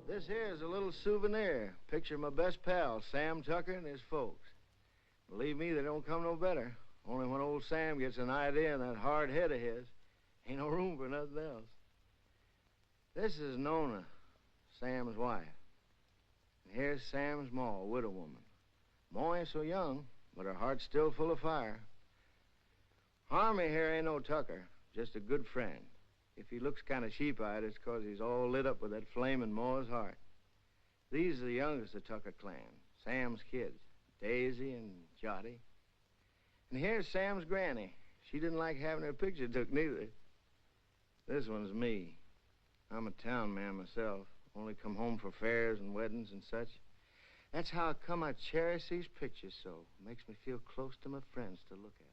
This here is a little souvenir. Picture of my best pal, Sam Tucker, and his folks. Believe me, they don't come no better. Only when old Sam gets an idea in that hard head of his, ain't no room for nothing else. This is Nona, Sam's wife. And here's Sam's ma, a widow woman. Ma ain't so young, but her heart's still full of fire. Harmy here ain't no Tucker, just a good friend. If he looks kind of sheep-eyed, it's 'cause he's all lit up with that flame in Ma's heart. These are the youngest of the Tucker clan, Sam's kids, Daisy and Jotty. And here's Sam's granny. She didn't like having her picture took, neither. This one's me. I'm a town man myself. Only come home for fairs and weddings and such. That's how come I cherish these pictures so. Makes me feel close to my friends to look at them.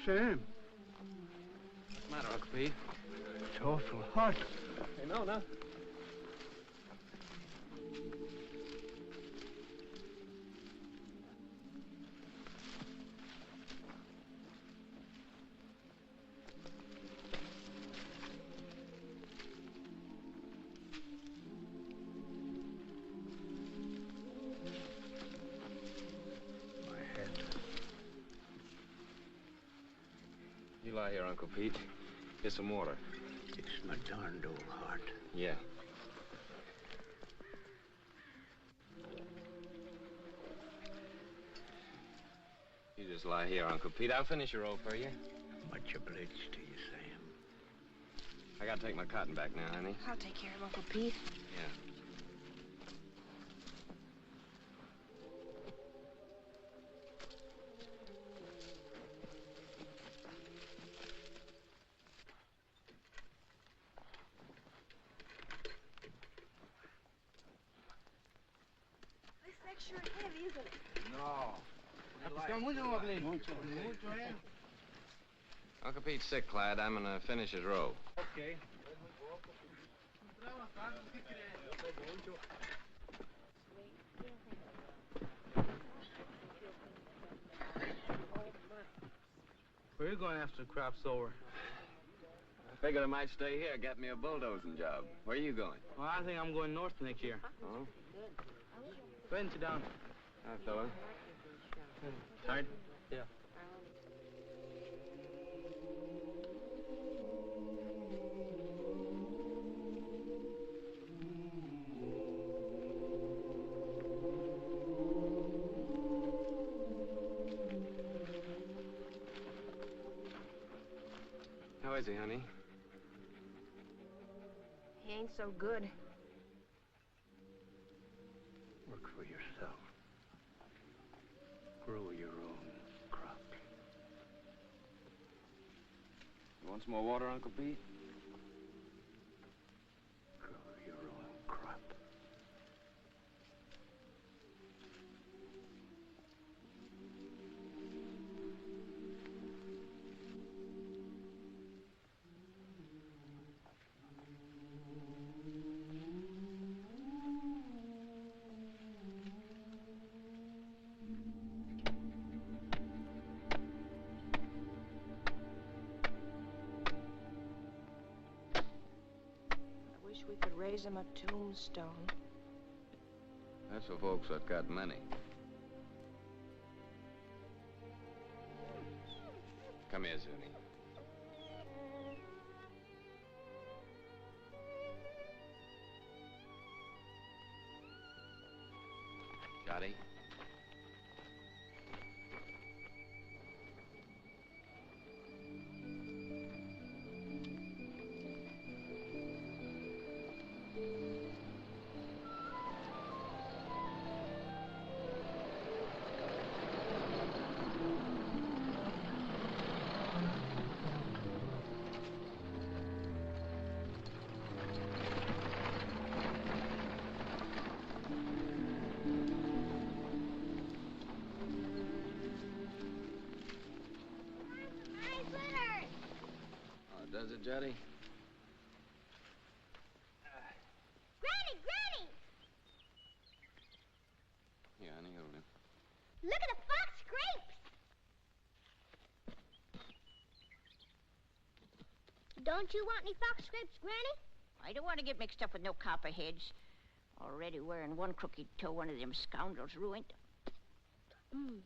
Sam. What's the matter, Uncle Pete? It's awful hot. Hey, Nona. You lie here, Uncle Pete. Get some water. It's my darned old heart. Yeah. You just lie here, Uncle Pete. I'll finish your roll for you. Much obliged to you, Sam. I gotta take my cotton back now, honey. I'll take care of Uncle Pete. Yeah. That's sure heavy, isn't it? No. Uncle Pete's sick, Clyde. I'm gonna finish his roll. Okay. Where are you going after the crop's over? I figured I might stay here, get me a bulldozing job. Where are you going? Well, I think I'm going north next year. Oh? Go ahead and sit down. Hi, fella. Tired? Yeah. How is he, honey? He ain't so good. Work for yourself. Grow your own crops. You want some more water, Uncle Pete? Grow your own crop. I wish we could raise him a tombstone. That's for folks that got money. Come here, Zuni. Johnny? Does it, Juddy? Granny, Granny! Yeah, honey, hold him. Look at the fox grapes! Don't you want any fox grapes, Granny? I don't want to get mixed up with no copperheads. Already wearing one crooked toe one of them scoundrels ruined. Mmm.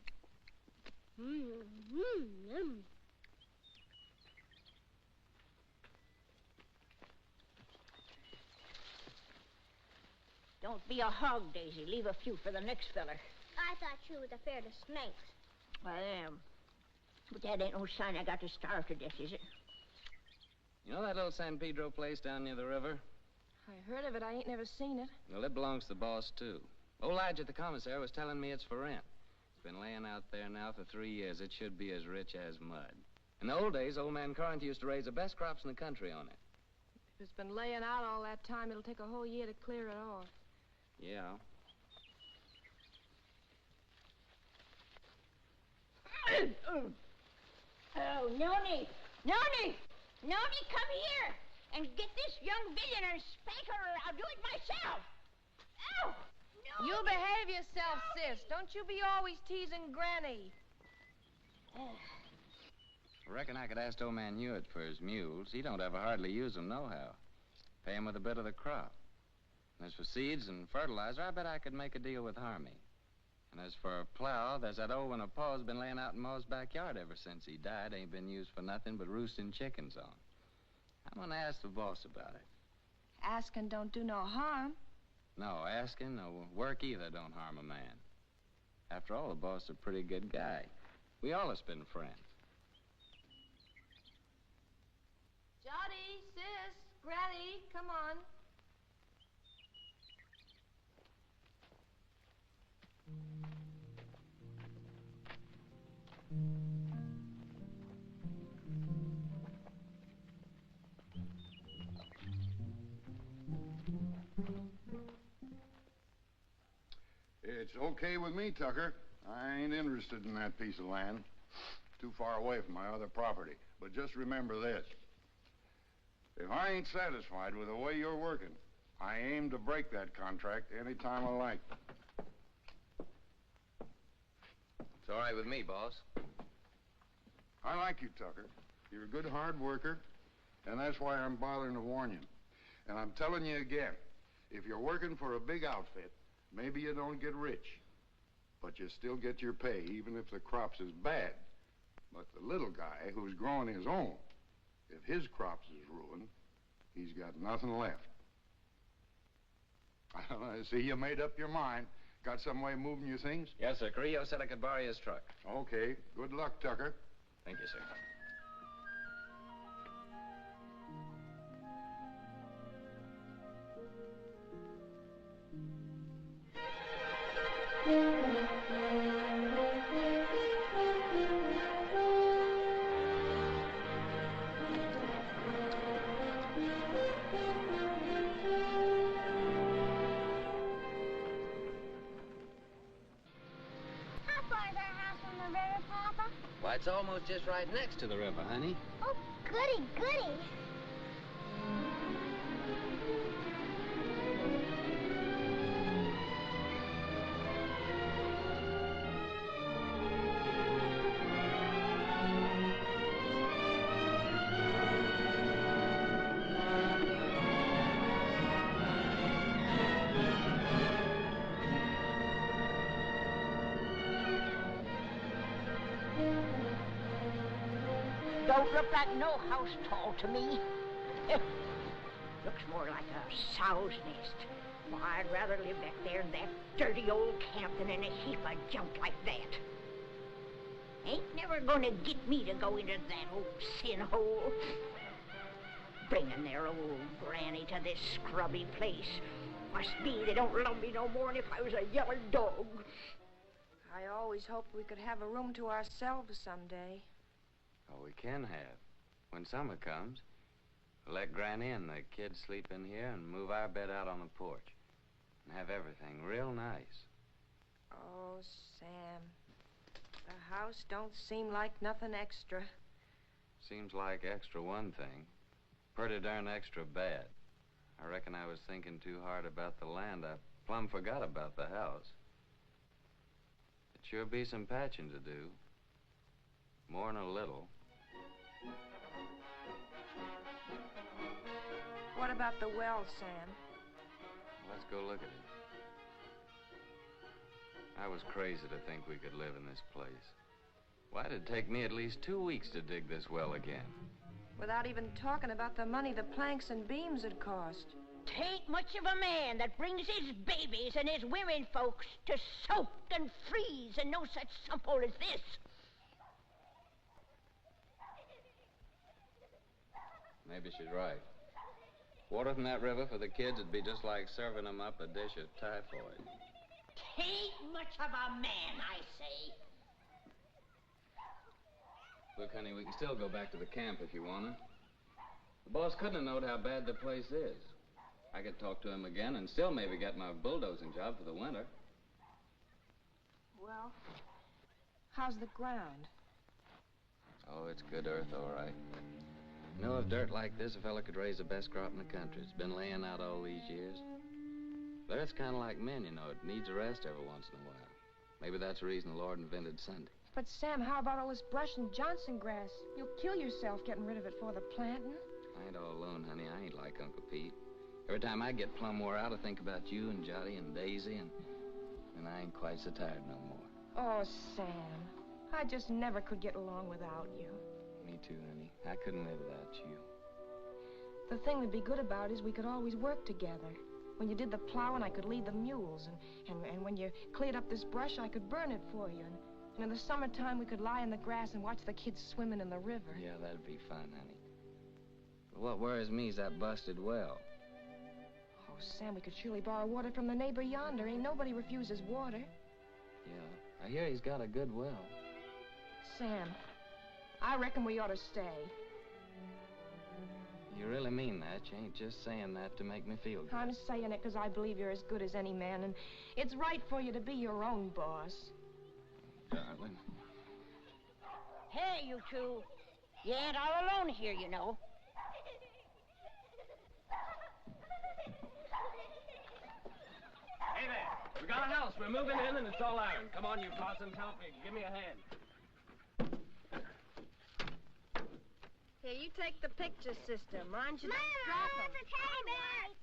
Mmm. Mmm. Mmm. Don't be a hog, Daisy. Leave a few for the next feller. I thought you was afraid of snakes. I am. But that ain't no sign I got to starve to death, is it? You know that little San Pedro place down near the river? I heard of it. I ain't never seen it. Well, it belongs to the boss, too. Old Elijah, the commissary, was telling me it's for rent. It's been laying out there now for 3 years. It should be as rich as mud. In the old days, old man Corinth used to raise the best crops in the country on it. If it's been laying out all that time, it'll take a whole year to clear it off. Yeah. Oh, Noni! Noni! Noni, come here and get this young villain and spank her or I'll do it myself. Ow! Noni! You behave yourself, sis. Don't you be always teasing Granny. I reckon I could ask old man Hewitt for his mules. He don't ever hardly use them nohow. Pay him with a bit of the crop. And as for seeds and fertilizer, I bet I could make a deal with Harmy. And as for a plow, there's that old one of Pa's been laying out in Ma's backyard ever since he died. Ain't been used for nothing but roosting chickens on. I'm gonna ask the boss about it. Asking don't do no harm. No, asking or work either don't harm a man. After all, the boss is a pretty good guy. We all have been friends. Jody, sis, Granny, come on. It's okay with me, Tucker. I ain't interested in that piece of land. Too far away from my other property. But just remember this. If I ain't satisfied with the way you're working, I aim to break that contract any time I like. It's all right with me, boss. I like you, Tucker. You're a good hard worker, and that's why I'm bothering to warn you. And I'm telling you again, if you're working for a big outfit, maybe you don't get rich, but you still get your pay, even if the crops is bad. But the little guy who's growing his own, if his crops is ruined, he's got nothing left. I see you made up your mind. Got some way of moving your things? Yes, sir. Carrillo said I could borrow his truck. Okay. Good luck, Tucker. Thank you, sir. It's almost just right next to the river, honey. Oh, goody, goody. Don't look like no house tall to me. Looks more like a sow's nest. Well, I'd rather live back there in that dirty old camp than in a heap of junk like that. Ain't never gonna get me to go into that old sin hole. Bringing their old granny to this scrubby place. Must be they don't love me no more than if I was a yellow dog. I always hoped we could have a room to ourselves someday. Oh, we can have. When summer comes, we'll let Granny and the kids sleep in here and move our bed out on the porch. And have everything real nice. Oh, Sam. The house don't seem like nothing extra. Seems like extra one thing. Pretty darn extra bad. I reckon I was thinking too hard about the land. I plumb forgot about the house. It sure be some patching to do. More'n a little. What about the well, Sam? Let's go look at it. I was crazy to think we could live in this place. Why'd it take me at least 2 weeks to dig this well again? Without even talking about the money the planks and beams had cost. Tain't much of a man that brings his babies and his women folks to soak and freeze and no such simple as this. Maybe she's right. Water from that river for the kids would be just like serving them up a dish of typhoid. Tain't much of a man, I say. Look, honey, we can still go back to the camp if you want to. The boss couldn't have known how bad the place is. I could talk to him again and still maybe get my bulldozing job for the winter. Well, how's the ground? Oh, it's good earth, all right. You know, if dirt like this, a fella could raise the best crop in the country. It's been laying out all these years. But it's kind of like men, you know. It needs a rest every once in a while. Maybe that's the reason the Lord invented Sunday. But, Sam, how about all this brush and Johnson grass? You'll kill yourself getting rid of it for the planting. I ain't all alone, honey. I ain't like Uncle Pete. Every time I get plumb wore out, I think about you and Jotty and Daisy, and I ain't quite so tired no more. Oh, Sam, I just never could get along without you. Me too, honey. I couldn't live without you. The thing that'd be good about it is we could always work together. When you did the plowing, I could lead the mules, and when you cleared up this brush, I could burn it for you. And in the summertime, we could lie in the grass and watch the kids swimming in the river. Yeah, that'd be fun, honey. But what worries me is that busted well. Oh, Sam, we could surely borrow water from the neighbor yonder. Ain't nobody refuses water. Yeah, I hear he's got a good well. Sam, I reckon we ought to stay. You really mean that? You ain't just saying that to make me feel good. I'm saying it because I believe you're as good as any man, and it's right for you to be your own boss. Darling. Hey, you two. You ain't all alone here, you know. Hey there. We got a house. We're moving in, and it's all iron. Come on, you Parsons. Help me. Give me a hand. Here, you take the picture system. Mind you Mom, don't drop 'em. there's a teddy bear.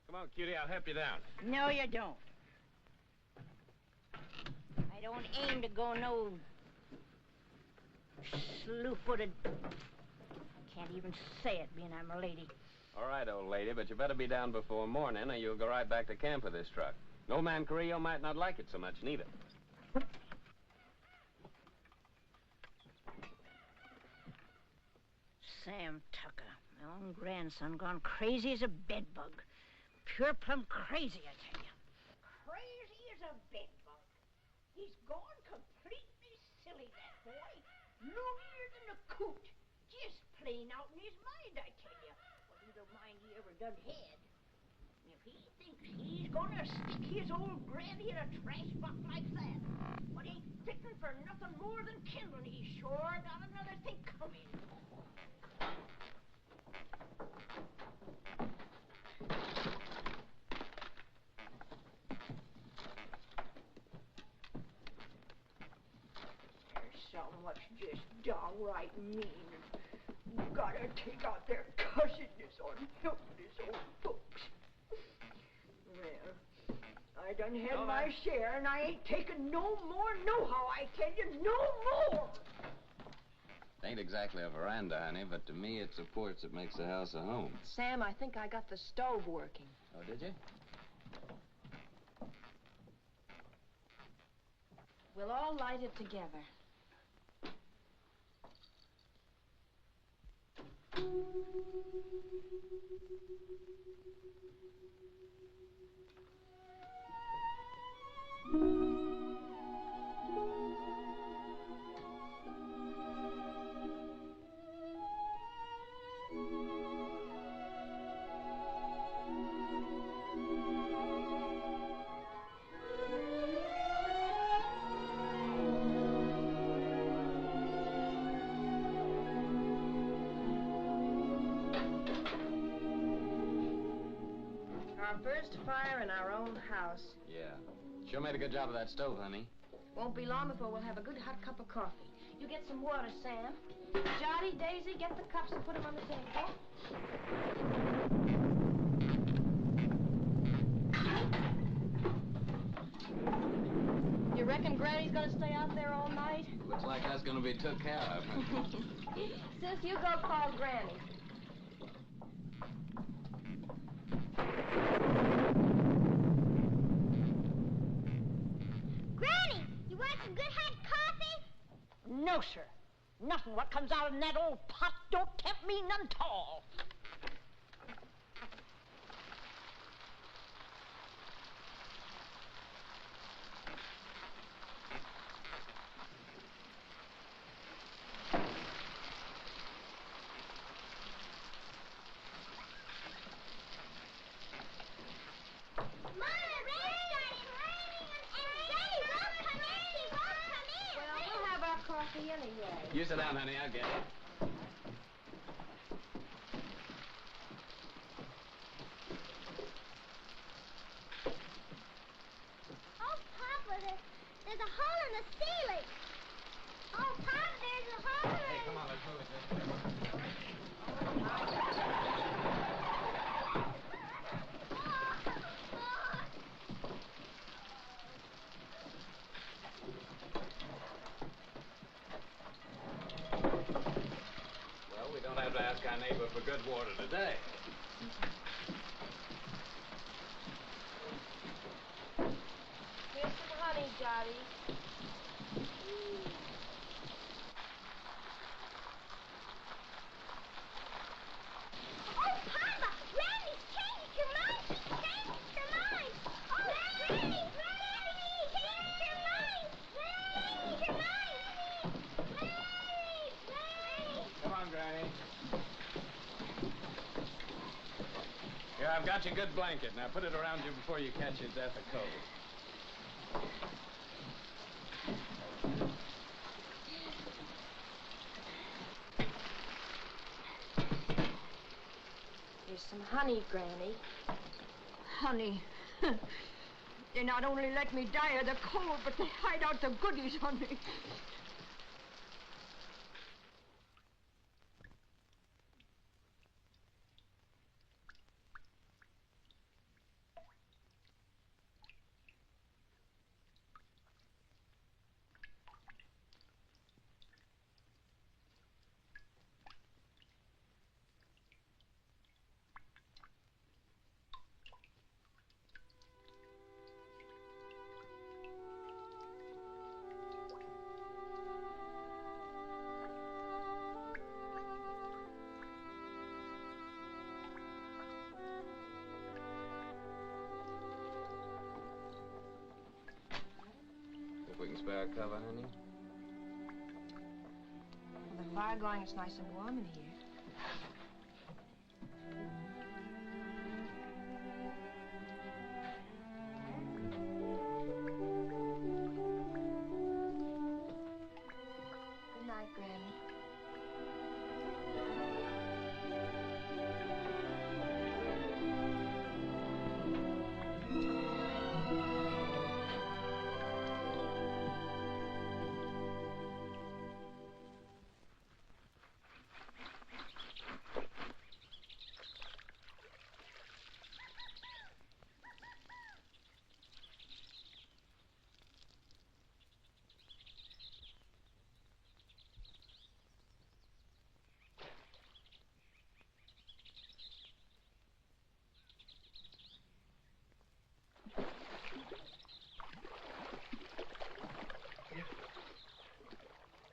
Come on, cutie. I'll help you down. No, you don't. I don't aim to go no slew-footed. Can't even say it, being I'm a lady. All right, old lady, but you better be down before morning, or you'll go right back to camp with this truck. No man Carrillo might not like it so much, neither. Sam Tucker, my own grandson, gone crazy as a bedbug. Pure plumb crazy, I tell you. Crazy as a bedbug. He's gone completely silly, that boy. Loonier than a coot. Just plain out in his mind, I tell you. What little mind he ever done had. If He thinks he's gonna stick his old granny in a trash box like that. But ain't fitting for nothing more than kindling. He sure got another thing coming. There's some what's just downright mean. Gotta take out their cussedness on helpless old folks. Well, I done had my share, and I ain't taking no more nohow, I tell you, no more! It ain't exactly a veranda, honey, but to me it's a porch that makes the house a home. Sam, I think I got the stove working. Oh, did you? We'll all light it together. Our first fire in our own house. Yeah. Sure made a good job of that stove, honey. Won't be long before we'll have a good hot cup of coffee. You get some water, Sam. Jotty, Daisy, get the cups and put them on the table. You reckon Granny's gonna stay out there all night? Looks like that's gonna be took care of. Sis, you go call Granny. Granny, you want some good hot coffee? No, sir. Nothing what comes out in that old pot don't tempt me none at all. Mama, rain started raining and Granny won't come in. She won't come in. Well, we'll have our coffee anyway. You sit down, honey. I'll get it. Oh, Papa, there's a hole in the ceiling. Oh, Papa, there's a hole in Hey, come on, let's move it this way. Well, we don't have to ask our neighbor for good water today. Here's some honey, Jotty. Oh, Papa, Granny's changed her mind. She's changed her mind. Oh, Granny, Granny, changed her mind. Changed her mind. Granny, Granny. Come on, Granny. Here, I've got your good blanket. Now put it around you before you catch your death of cold. Here's some honey, Granny. Honey, they not only let me die of the cold, but they hide out the goodies on me. Think we can spare a cover, honey? With the fire going, it's nice and warm in here.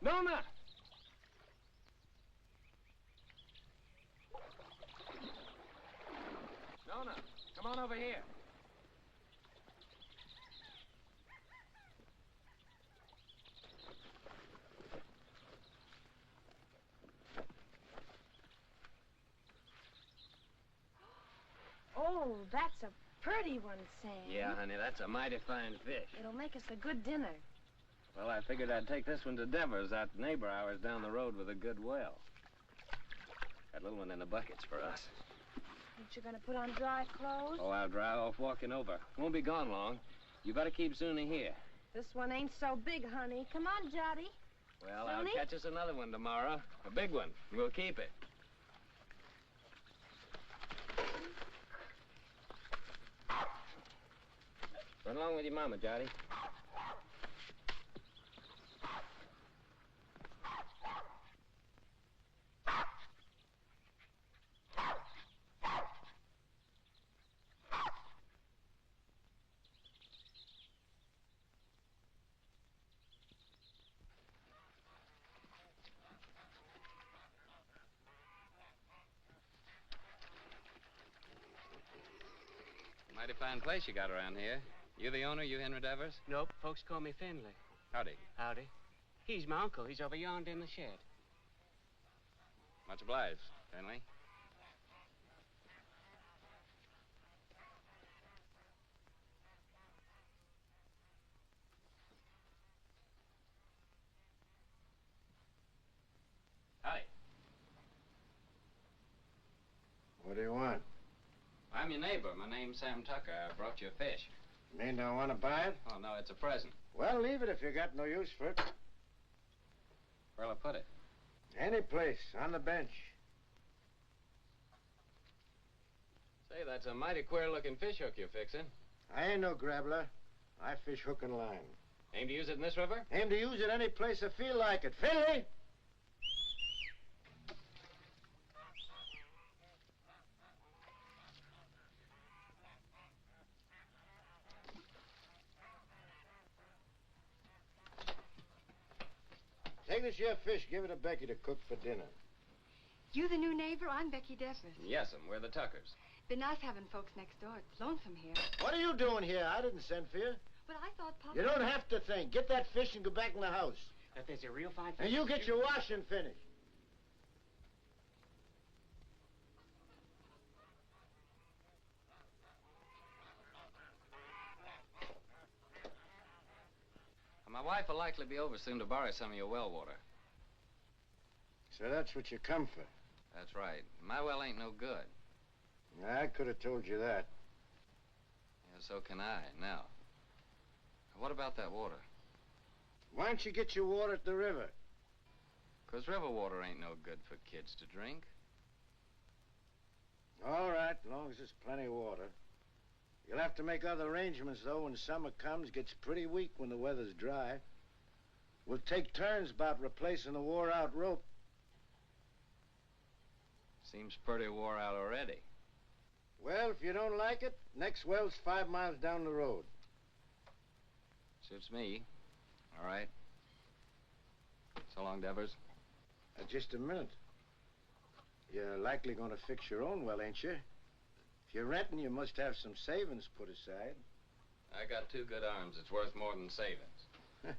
Nona! Nona, come on over here. Oh, that's a pretty one, Sam. Yeah, honey, that's a mighty fine fish. It'll make us a good dinner. Well, I figured I'd take this one to Devers, that neighbor ours down the road with a good well. That little one in the bucket's for us. Ain't you gonna put on dry clothes? Oh, I'll dry off walking over. Won't be gone long. You better keep Zuni here. This one ain't so big, honey. Come on, Jotty. Well, Zuni? I'll catch us another one tomorrow. A big one. We'll keep it. Run along with your mama, Jotty. Mighty fine place you got around here. You the owner, you Henry Devers? Nope, folks call me Finley. Howdy. Howdy. He's my uncle. He's over yonder in the shed. Much obliged, Finley. Howdy. What do you want? I'm your neighbor. My name's Sam Tucker. I brought you a fish. Mean don't want to buy it? Oh, no, it's a present. Well, leave it if you got no use for it. Where'll I put it? Any place, on the bench. Say, that's a mighty queer-looking fish hook you're fixing. I ain't no grabbler. I fish hook and line. Aim to use it in this river? Aim to use it any place I feel like it. Finley! Take this here fish, give it to Becky to cook for dinner. You the new neighbor? I'm Becky Devers. Yes'm, we're the Tuckers. Been nice having folks next door. It's lonesome here. What are you doing here? I didn't send for you. But I thought Papa... You don't have to think. Get that fish and go back in the house. That there's a real fine fish. And you get your washing finished. My wife will likely be over soon to borrow some of your well water. So that's what you come for. That's right. My well ain't no good. I could have told you that. Yeah, so can I. Now, what about that water? Why don't you get your water at the river? 'Cause river water ain't no good for kids to drink. All right, as long as there's plenty of water. You'll have to make other arrangements, though, when summer comes. Gets pretty weak when the weather's dry. We'll take turns about replacing the wore-out rope. Seems pretty wore out already. Well, if you don't like it, next well's 5 miles down the road. Suits me. All right. So long, Devers. Just a minute. You're likely going to fix your own well, ain't you? If you're renting, you must have some savings put aside. I got 2 good arms. It's worth more than savings.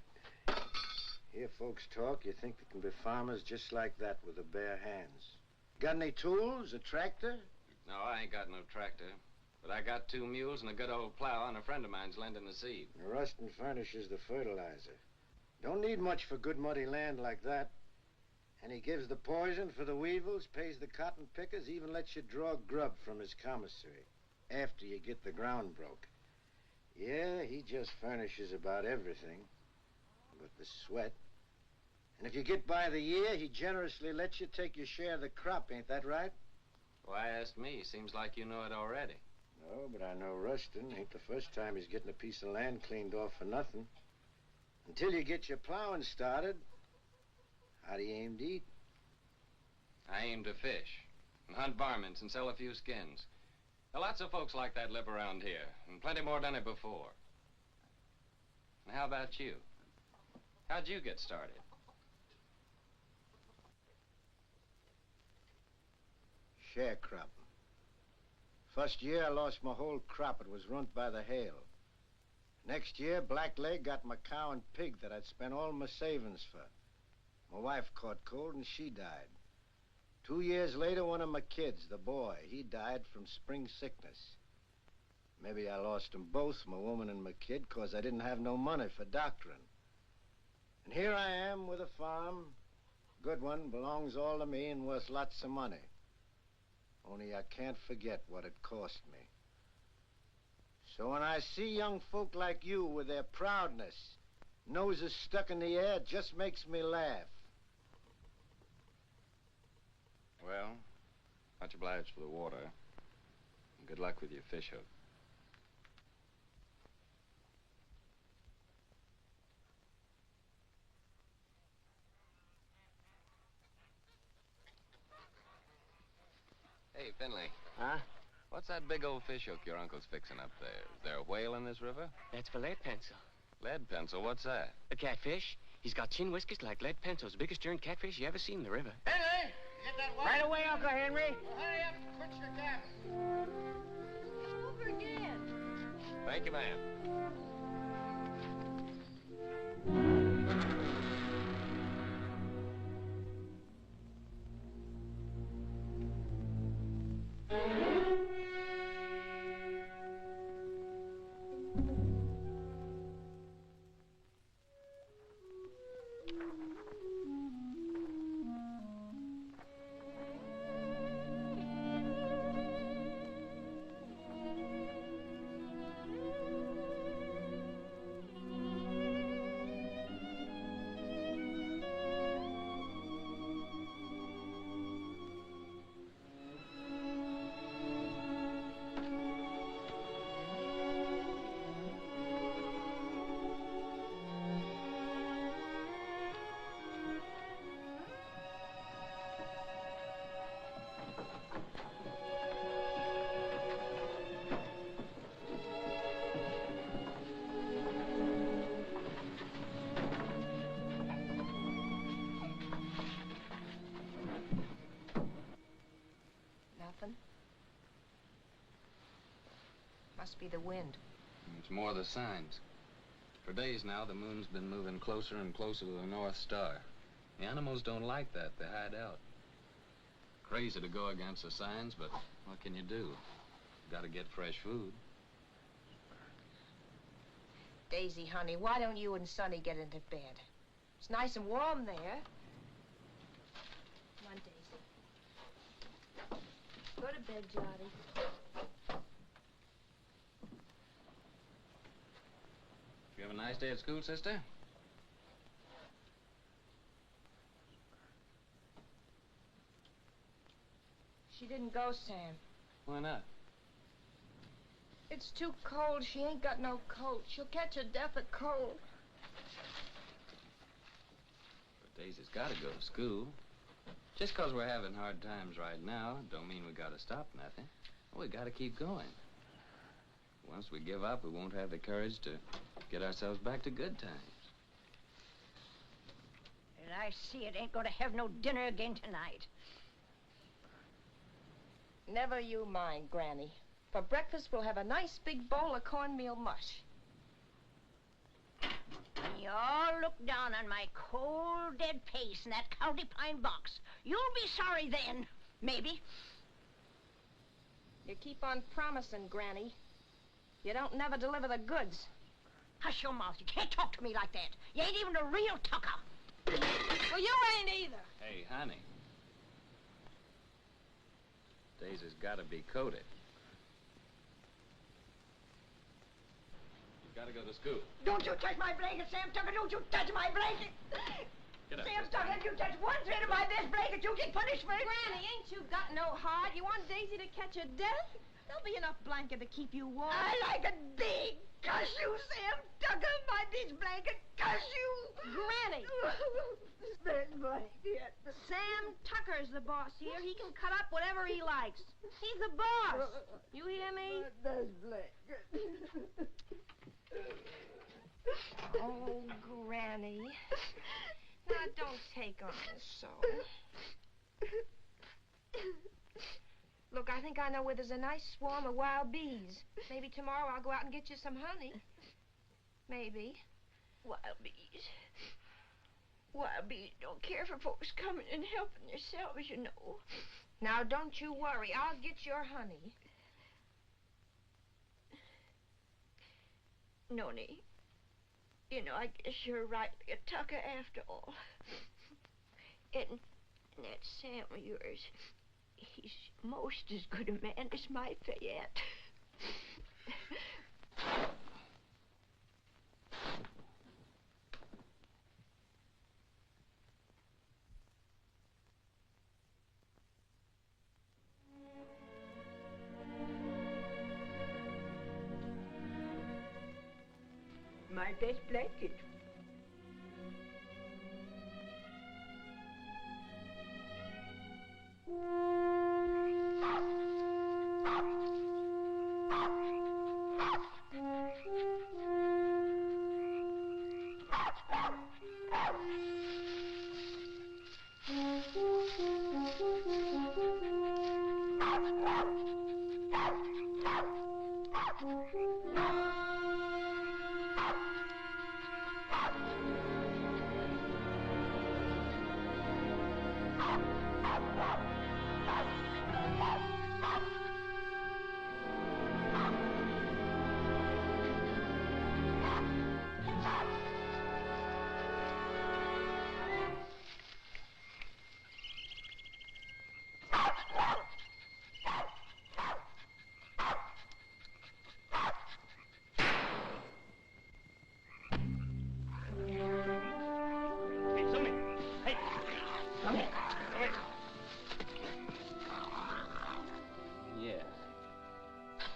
Hear folks talk, you think they can be farmers just like that with their bare hands. Got any tools, a tractor? No, I ain't got no tractor. But I got 2 mules and a good old plow, and a friend of mine's lending the seed. The Rustin furnishes the fertilizer. Don't need much for good muddy land like that. And he gives the poison for the weevils, pays the cotton pickers, even lets you draw grub from his commissary after you get the ground broke. Yeah, he just furnishes about everything but the sweat. And if you get by the year, he generously lets you take your share of the crop, ain't that right? Why ask me? Seems like you know it already. No, but I know Rustin. Ain't the first time he's getting a piece of land cleaned off for nothing. Until you get your plowing started, how do you aim to eat? I aim to fish and hunt varmints and sell a few skins. Now, lots of folks like that live around here, and plenty more done it before. And how about you? How'd you get started? Sharecropping. First year, I lost my whole crop. It was ruined by the hail. Next year, Blackleg got my cow and pig that I'd spent all my savings for. My wife caught cold and she died. 2 years later, one of my kids, the boy, he died from spring sickness. Maybe I lost them both, my woman and my kid, 'cause I didn't have no money for doctoring. And here I am with a farm. Good one, belongs all to me and worth lots of money. Only I can't forget what it cost me. So when I see young folk like you with their proudness, noses stuck in the air, it just makes me laugh. Well, much obliged for the water. And good luck with your fish hook. Hey, Finley. Huh? What's that big old fish hook your uncle's fixing up there? Is there a whale in this river? That's for lead pencil. Lead pencil? What's that? A catfish. He's got chin whiskers like lead pencils. Biggest darn catfish you ever seen in the river. Henry, get that water. Right away, Uncle Henry. Well, hurry up and quit your gabbing. Over again. Thank you, ma'am. Nothing? Must be the wind. It's more the signs. For days now, the moon's been moving closer and closer to the North Star. The animals don't like that. They hide out. Crazy to go against the signs, but what can you do? Gotta get fresh food. Daisy, honey, why don't you and Sonny get into bed? It's nice and warm there. Come on, Daisy. Go to bed, Johnny. You have a nice day at school, sister? She didn't go, Sam. Why not? It's too cold. She ain't got no coat. She'll catch a death of cold. But Daisy's gotta go to school. Just 'cause we're having hard times right now, don't mean we gotta stop nothing. We gotta keep going. Once we give up, we won't have the courage to get ourselves back to good times. And I see it ain't gonna have no dinner again tonight. Never you mind, Granny. For breakfast, we'll have a nice big bowl of cornmeal mush. When you all look down on my cold, dead face in that county pine box, you'll be sorry then, maybe. You keep on promising, Granny. You don't never deliver the goods. Hush your mouth. You can't talk to me like that. You ain't even a real tucker. Well, you ain't either. Hey, honey. Daisy's gotta be coated. She's gotta go to school. Don't you touch my blanket, Sam Tucker. Don't you touch my blanket. Get up, Sam sister. Tucker, if you touch one thread of my best blanket, you get punishment. Granny, ain't you got no heart? You want Daisy to catch a death? There'll be enough blanket to keep you warm. I like it big. Cuss you, Sam Tucker. My bitch blanket. Cuss you. Granny! This blanket. Sam Tucker's the boss here. He can cut up whatever he likes. He's the boss. You hear me? This blanket. Oh, Granny. Now, don't take on so. Look, I think I know where there's a nice swarm of wild bees. Maybe tomorrow I'll go out and get you some honey. Maybe. Wild bees. Wild bees don't care for folks coming and helping themselves, you know. Now, don't you worry. I'll get your honey. Noni, you know, I guess you're rightly a tucker after all. And that Sam of yours, he's most as good a man as my Fayette. My best blanket.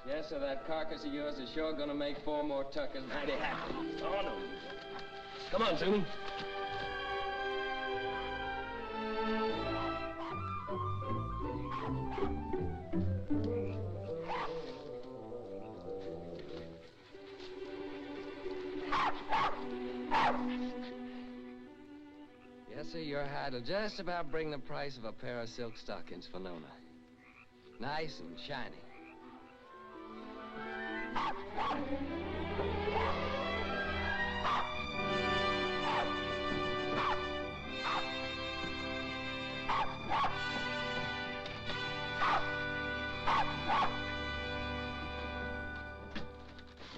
Yes, sir, that carcass of yours is sure gonna make 4 more tuckers mighty happy. Oh, no. Come on, Sue. Yes, sir, your hide'll just about bring the price of a pair of silk stockings for Nona. Nice and shiny.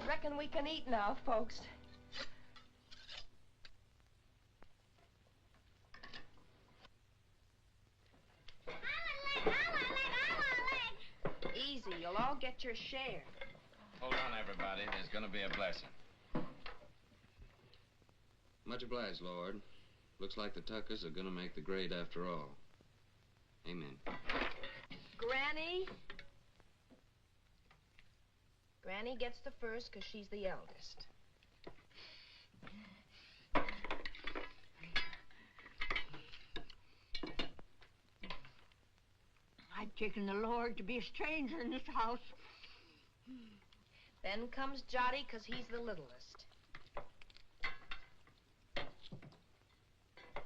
Reckon we can eat now, folks. Easy, you'll all get your share. Hold on, everybody. There's gonna be a blessing. Much obliged, Lord. Looks like the Tuckers are gonna make the grade after all. Amen. Granny? Granny gets the first because she's the eldest. I've taken the Lord to be a stranger in this house. Then comes Jotty because he's the littlest.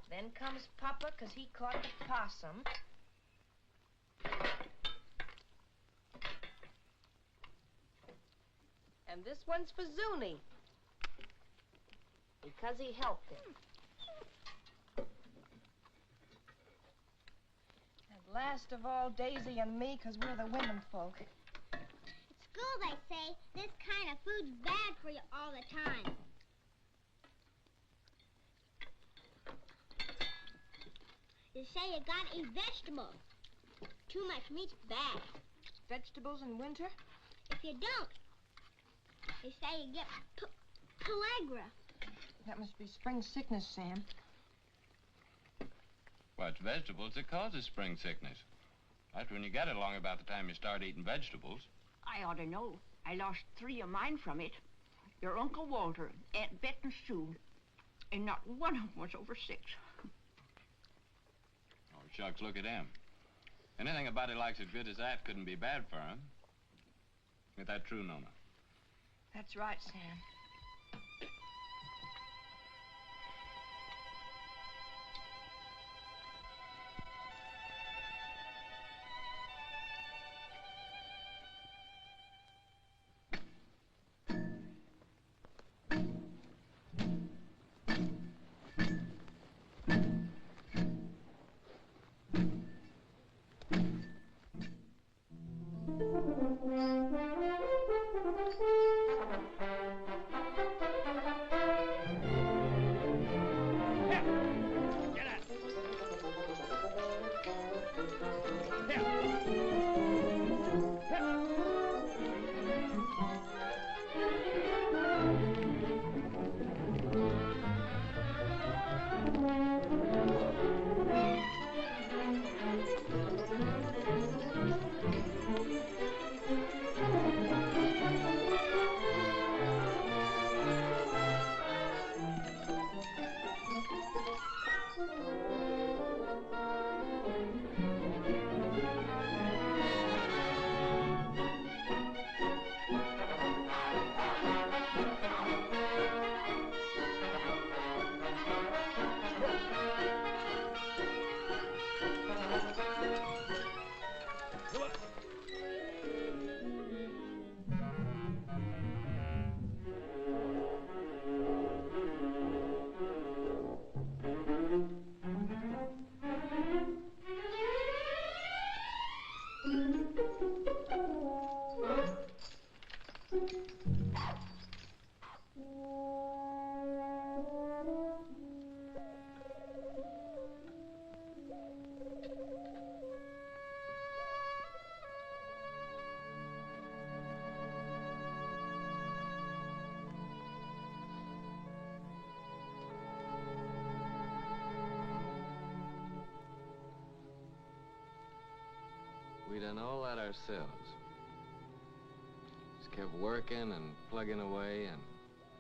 Then comes Papa because he caught the possum. And this one's for Zuni because he helped him. And last of all, Daisy and me because we're the women folk. At school, they say this kind of food's bad for you all the time. They say you gotta eat vegetables. Too much meat's bad. Vegetables in winter? If you don't, they say you get pellagra. That must be spring sickness, Sam. Well, it's vegetables that causes spring sickness. That's when you get it along about the time you start eating vegetables. I ought to know. I lost 3 of mine from it. Your Uncle Walter, Aunt Bet and Sue. And not one of them was over 6. Oh, shucks, look at him. Anything a body likes as good as that couldn't be bad for him. Ain't that true, Nona? That's right, Sam. done all that ourselves. Just kept working and plugging away, and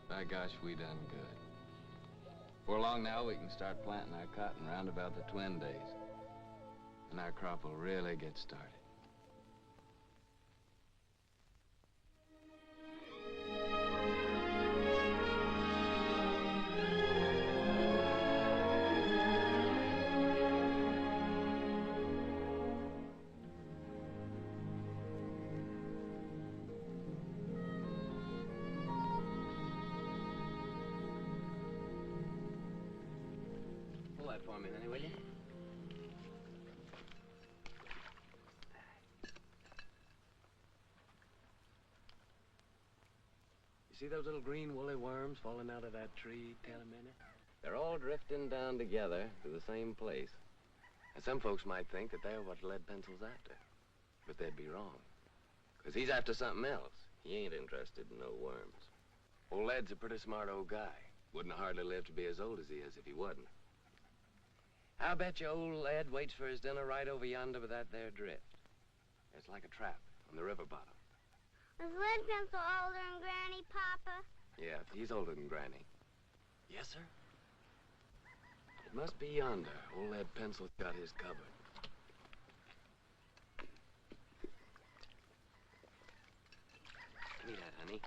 by gosh, we done good. Before long now, we can start planting our cotton round about the twin days. And our crop will really get started. Pull that for me, honey, will you? You see those little green woolly worms falling out of that tree, Minnie? They're all drifting down together to the same place. And some folks might think that they're what Lead Pencil's after. But they'd be wrong. Because he's after something else. He ain't interested in no worms. Old Lead's a pretty smart old guy. Wouldn't hardly live to be as old as he is if he wasn't. I'll bet you old Lead waits for his dinner right over yonder with that there drift. It's like a trap on the river bottom. Is Lead Pencil older than Granny, Papa? Yeah, he's older than Granny. Yes, sir? It must be yonder. Old Lead Pencil's got his covered. Give me that, honey.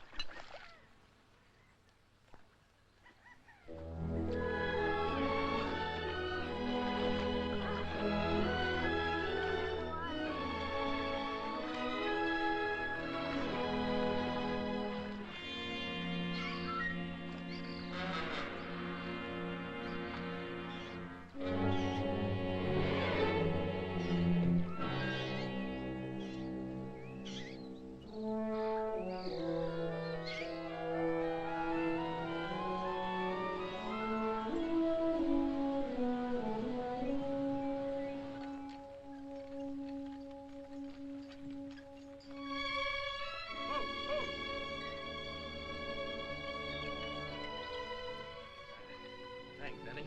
Thanks, honey.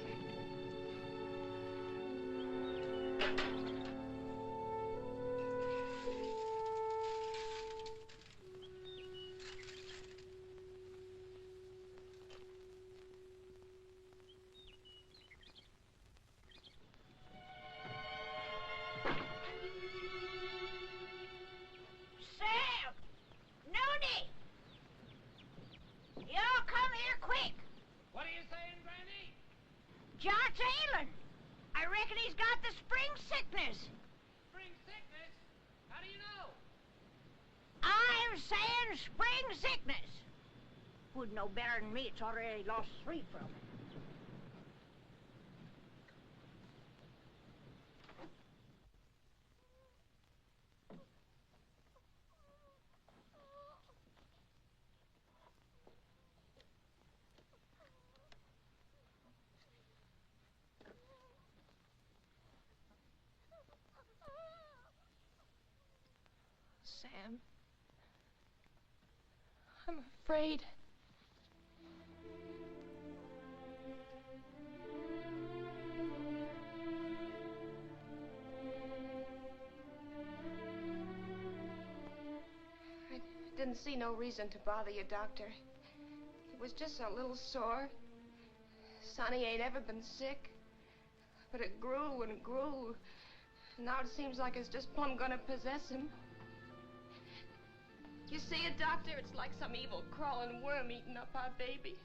Sam! Nooney! Y'all come here quick. What are you saying, Granny? John's ailing. I reckon he's got the spring sickness. Spring sickness? How do you know? I'm saying spring sickness. Who'd know better than me? It's already lost 3 from it. Sam. I'm afraid. I didn't see no reason to bother you, Doctor. It was just a little sore. Sonny ain't ever been sick. But it grew and grew. Now it seems like it's just plumb gonna possess him. You see it, Doctor? It's like some evil crawling worm eating up our baby.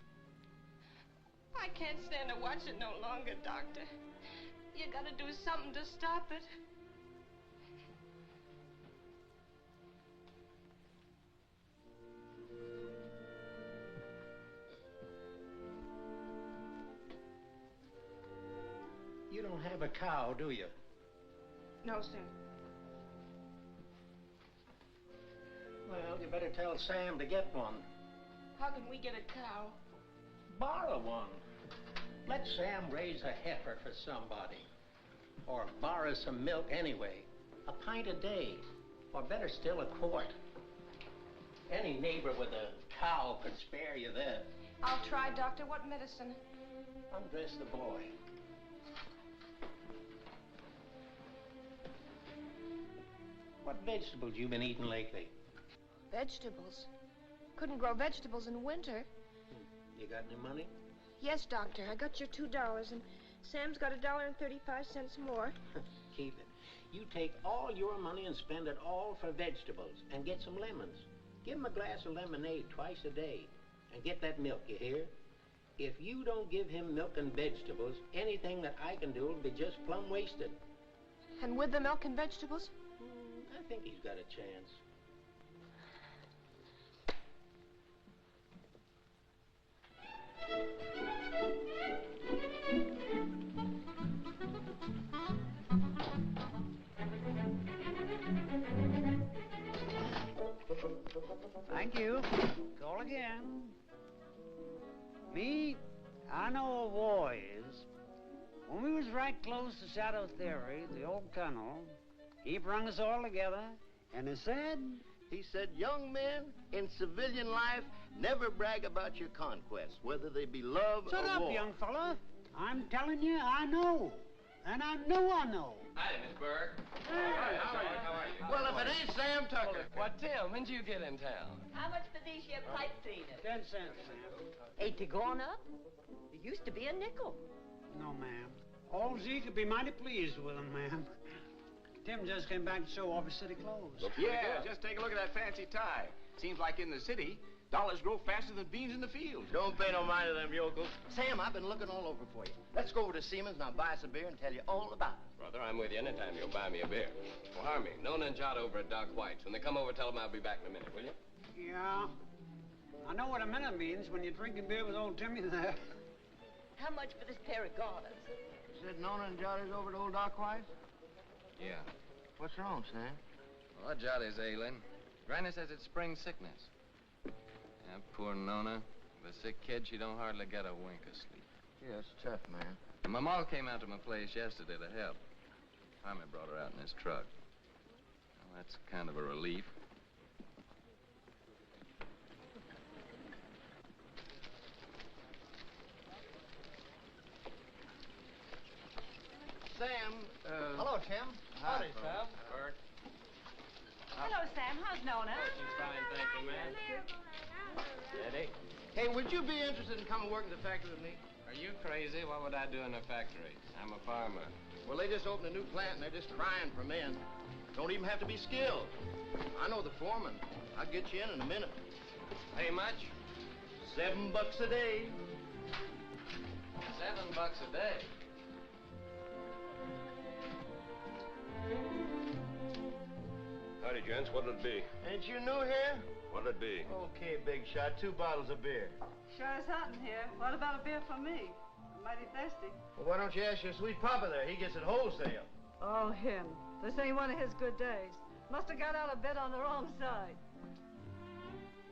I can't stand to watch it no longer, Doctor. You gotta do something to stop it. You don't have a cow, do you? No, sir. Well, you better tell Sam to get one. How can we get a cow? Borrow one. Let Sam raise a heifer for somebody. Or borrow some milk anyway. A pint a day. Or better still, a quart. Any neighbor with a cow could spare you that. I'll try, Doctor. What medicine? Undress the boy. What vegetables you been eating lately? Vegetables? Couldn't grow vegetables in winter. You got any money? Yes, Doctor. I got your $2, and Sam's got $1.35 more. Keep it. You take all your money and spend it all for vegetables and get some lemons. Give him a glass of lemonade twice a day and get that milk, you hear? If you don't give him milk and vegetables, anything that I can do will be just plumb wasted. And with the milk and vegetables? I think he's got a chance. Thank you. Call again. Me, I know a war is. When we was right close to Shadow Theory, the old colonel, he brung us all together, and he said... He said, young men in civilian life never brag about your conquests, whether they be love Shut or up, war. young fella. I'm telling you, I know. And I know I know. Hi, Miss Burke. Hey, how are you? Well, if it ain't Sam Tucker. What, Tim, when did you get in town? How much for these here pipe cleaners? 10 cents, ma'am. Ain't they gone up? It used to be a nickel. No, ma'am. All Z could be mighty pleased with them, ma'am. Tim just came back to show off his city clothes. Yeah, just take a look at that fancy tie. Seems like in the city, dollars grow faster than beans in the field. Don't pay no mind to them yokels. Sam, I've been looking all over for you. Let's go over to Siemens and I'll buy us a beer and tell you all about it. Brother, I'm with you anytime you'll buy me a beer. Well, Harmy, Nona and Jot over at Doc White's. When they come over, tell them I'll be back in a minute, will you? Yeah. I know what a minute means when you're drinking beer with old Timmy there. How much for this pair of garters? Said Nona and Johnny's over to old Doc White's? Yeah. What's wrong, Sam? Well, Jotty's ailing. Granny says it's spring sickness. Yeah, poor Nona. The sick kid, she don't hardly get a wink of sleep. Yeah, it's tough, man. And my ma came out to my place yesterday to help. Harmy brought her out in his truck. Well, that's kind of a relief. Sam, Hello, Tim. Howdy, Sam. Bert. Hello, Sam. How's Nona? She's fine, thank you, man. Eddie? Hey, would you be interested in coming work in the factory with me? Are you crazy? What would I do in a factory? I'm a farmer. Well, they just opened a new plant and they're just crying for men. Don't even have to be skilled. I know the foreman. I'll get you in a minute. Pay much? $7 a day. $7 a day? Howdy, gents. What'll it be? Ain't you new here? What'll it be? Okay, big shot. 2 bottles of beer. Sure is hot in here. What about a beer for me? I'm mighty thirsty. Well, why don't you ask your sweet papa there? He gets it wholesale. Oh, him. This ain't one of his good days. Must have got out of bed on the wrong side.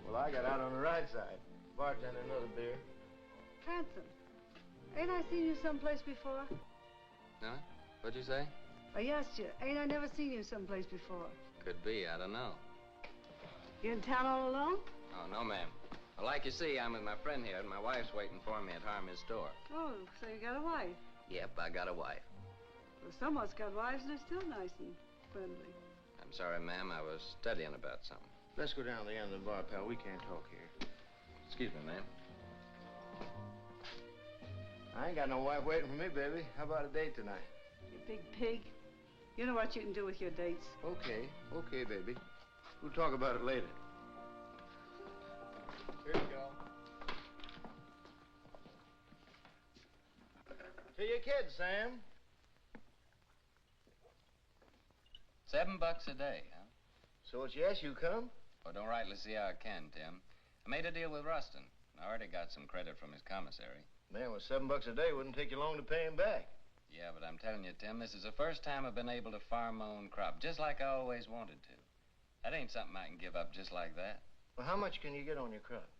Well, I got out on the right side. Bartender, another beer. Hanson, ain't I seen you someplace before? Huh? What'd you say? I asked you, ain't I never seen you someplace before? Could be, I don't know. You in town all alone? Oh, no, ma'am. Well, like you see, I'm with my friend here, and my wife's waiting for me at Harmy's store. Oh, so you got a wife. Yep, I got a wife. Well, someone's got wives and they're still nice and friendly. I'm sorry, ma'am. I was studying about something. Let's go down to the end of the bar, pal. We can't talk here. Excuse me, ma'am. I ain't got no wife waiting for me, baby. How about a date tonight? You big pig. You know what you can do with your dates. Okay, baby. We'll talk about it later. Here you go. To your kids, Sam. $7 a day, huh? So it's yes, you come? Well, don't rightly see how I can, Tim. I made a deal with Rustin. I already got some credit from his commissary. Man, with $7 a day, wouldn't take you long to pay him back. Yeah, but I'm telling you, Tim, this is the first time I've been able to farm my own crop, just like I always wanted to. That ain't something I can give up just like that. Well, how much can you get on your crop?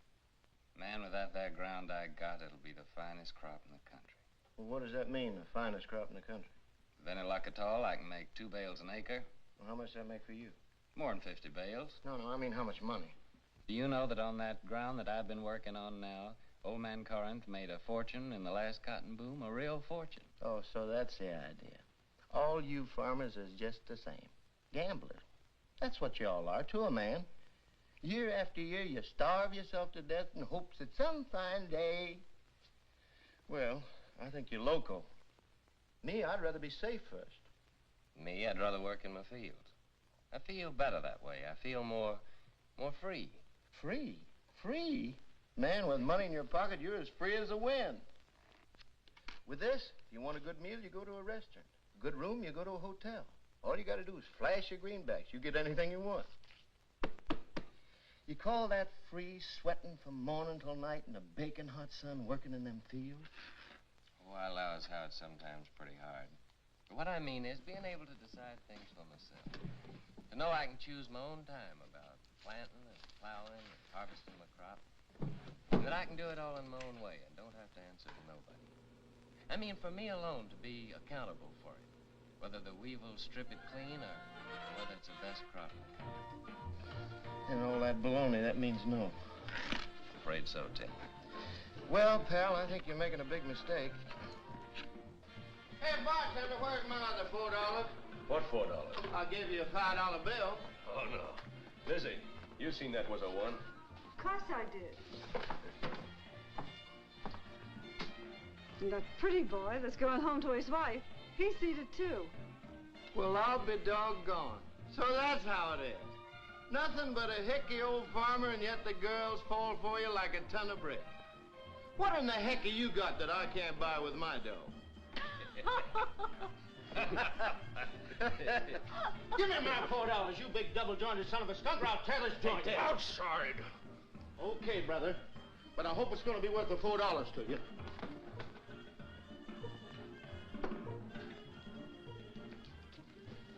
Man, without that ground I got, it'll be the finest crop in the country. Well, what does that mean, the finest crop in the country? With any luck at all, I can make 2 bales an acre. Well, how much does that make for you? More than 50 bales. No, I mean how much money? Do you know that on that ground that I've been working on now, old man Corinth made a fortune in the last cotton boom, a real fortune. Oh, so that's the idea. All you farmers is just the same. Gamblers. That's what you all are to a man. Year after year, you starve yourself to death in hopes that some fine day... Well, I think you're loco. Me, I'd rather be safe first. Me, I'd rather work in my fields. I feel better that way. I feel more free. Free? Free? Man, with money in your pocket, you're as free as the wind. With this, if you want a good meal, you go to a restaurant. A good room, you go to a hotel. All you got to do is flash your greenbacks. You get anything you want. You call that free, sweating from morning till night in the baking hot sun, working in them fields? Oh, I allow as how it's sometimes pretty hard. But what I mean is being able to decide things for myself. To know I can choose my own time about planting and plowing and harvesting my crop. And that I can do it all in my own way and don't have to answer to nobody. I mean, for me alone to be accountable for it. Whether the weevils strip it clean or whether it's the best crop in the country. And all that baloney, that means no. Afraid so, Tim. Well, pal, I think you're making a big mistake. Hey, bartender, where's my other $4? What $4? I'll give you a $5 bill. Oh, no. Lizzie, you seen that was a one. Of course I did. And that pretty boy that's going home to his wife, he seed it too. Well, I'll be doggone. So that's how it is. Nothing but a hicky old farmer, and yet the girls fall for you like a ton of brick. What in the heck have you got that I can't buy with my dough? Give me my $4, you big double-jointed son of a skunk, or I'll tear this joint. Outside. Okay, brother. But I hope it's going to be worth the $4 to you.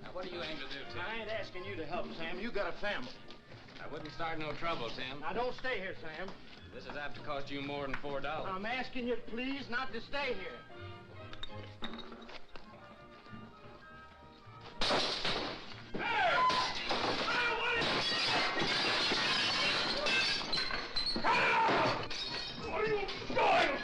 Now, what do you aim to do, Tim? I ain't asking you to help, Sam. You got a family. I wouldn't start no trouble, Tim. Now, don't stay here, Sam. This is apt to cost you more than $4. I'm asking you, please, not to stay here. What are you doing?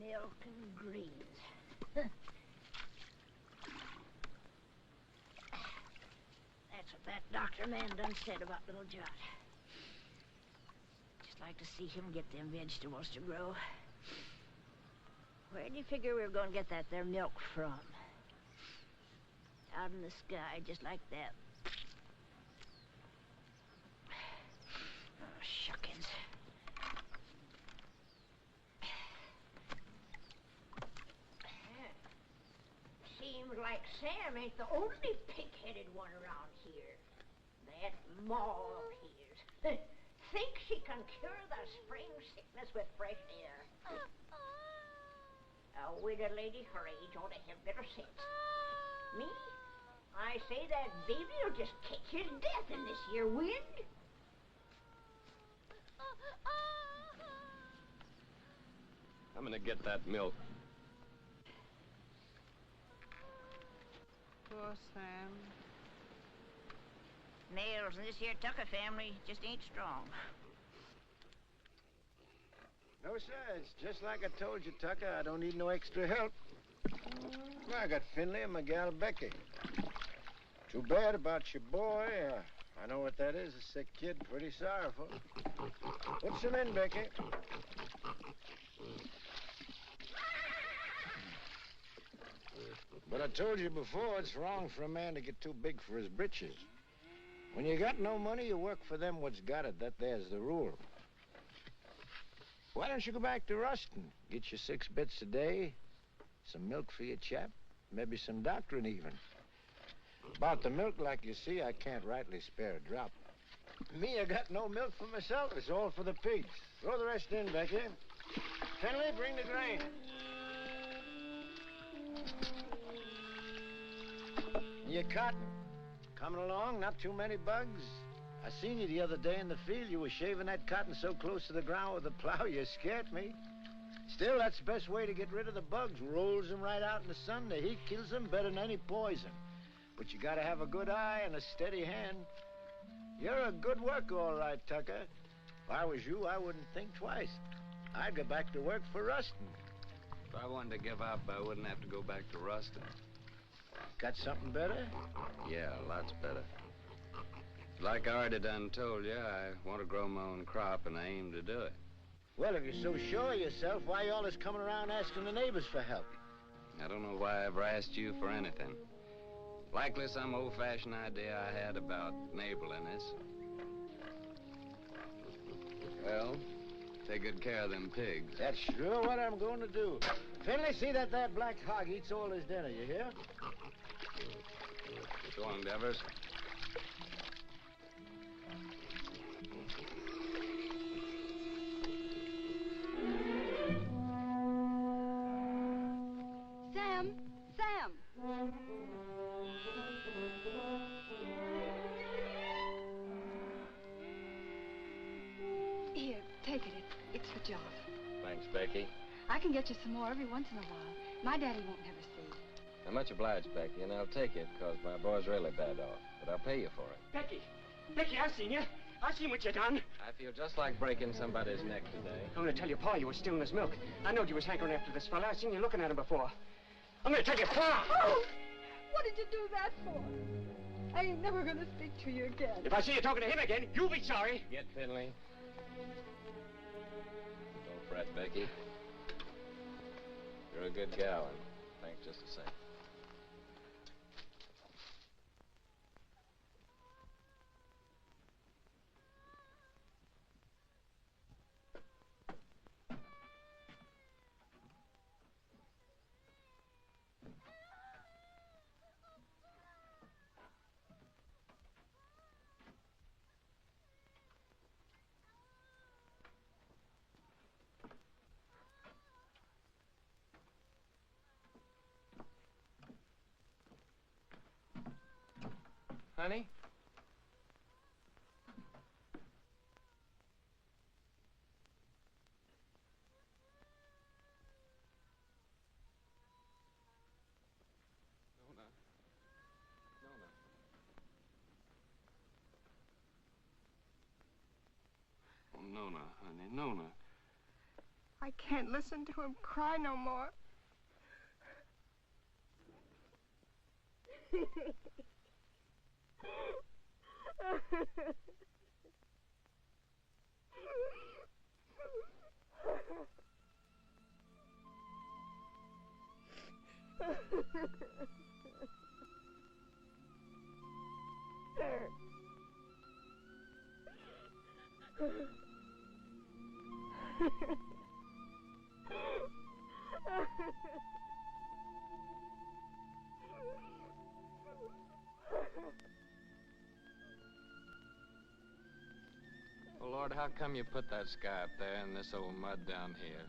Milk and greens. That's what that doctor man done said about little Jot. Just like to see him get them vegetables to grow. Where do you figure we were going to get that there milk from? Out in the sky, just like that. Oh, shuckins. Seems like Sam ain't the only pig-headed one around here. That Ma of his thinks she can cure the spring sickness with fresh air. A widow lady her age ought to have better sense. Me? I say that baby will just catch his death in this here wind. I'm gonna get that milk. Poor Sam. Nails in this here Tucker family just ain't strong. No, sir. It's just like I told you, Tucker. I don't need no extra help. I got Finley and my gal Becky. Too bad about your boy. I know what that is, a sick kid. Pretty sorrowful. Put some in, Becky. But I told you before, it's wrong for a man to get too big for his britches. When you got no money, you work for them what's got it. That there's the rule. Why don't you go back to Ruston? Get you 6 bits a day, some milk for your chap, maybe some doctrine even. About the milk, like you see, I can't rightly spare a drop. Me, I got no milk for myself. It's all for the pigs. Throw the rest in, Becky. Finley, bring the grain. Your cotton. Coming along, not too many bugs? I seen you the other day in the field. You were shaving that cotton so close to the ground with the plow, you scared me. Still, that's the best way to get rid of the bugs. Rolls them right out in the sun. The heat kills them better than any poison. But you gotta have a good eye and a steady hand. You're a good worker, all right, Tucker. If I was you, I wouldn't think twice. I'd go back to work for Ruston. If I wanted to give up, I wouldn't have to go back to Ruston. Got something better? Yeah, lots better. Like I already done told you, I want to grow my own crop, and I aim to do it. Well, if you're so sure of yourself, why you always coming around asking the neighbors for help? I don't know why I ever asked you for anything. Likely some old-fashioned idea I had about neighborliness. Well, take good care of them pigs. That's sure what I'm going to do. Finley, see that black hog eats all his dinner, you hear? So long, Devers. Sam! Sam! Here, take it. It's for John. Thanks, Becky. I can get you some more every once in a while. My daddy won't never see. I'm much obliged, Becky, and I'll take it, because my boy's really bad off. But I'll pay you for it. Becky! Becky, I've seen you. I've seen what you done. I feel just like breaking somebody's neck today. I'm gonna tell your pa you was stealing his milk. I knowed you was hankering after this fella. I seen you looking at him before. I'm gonna tell your pa! Oh! What did you do that for? I ain't never gonna speak to you again. If I see you talking to him again, you'll be sorry. Get Finley. Don't fret, Becky. You're a good gal, and thanks just the same. Honey? Nona. Nona. Oh, Nona, honey, Nona. I can't listen to him cry no more. Well, Lord, how come you put that sky up there and this old mud down here?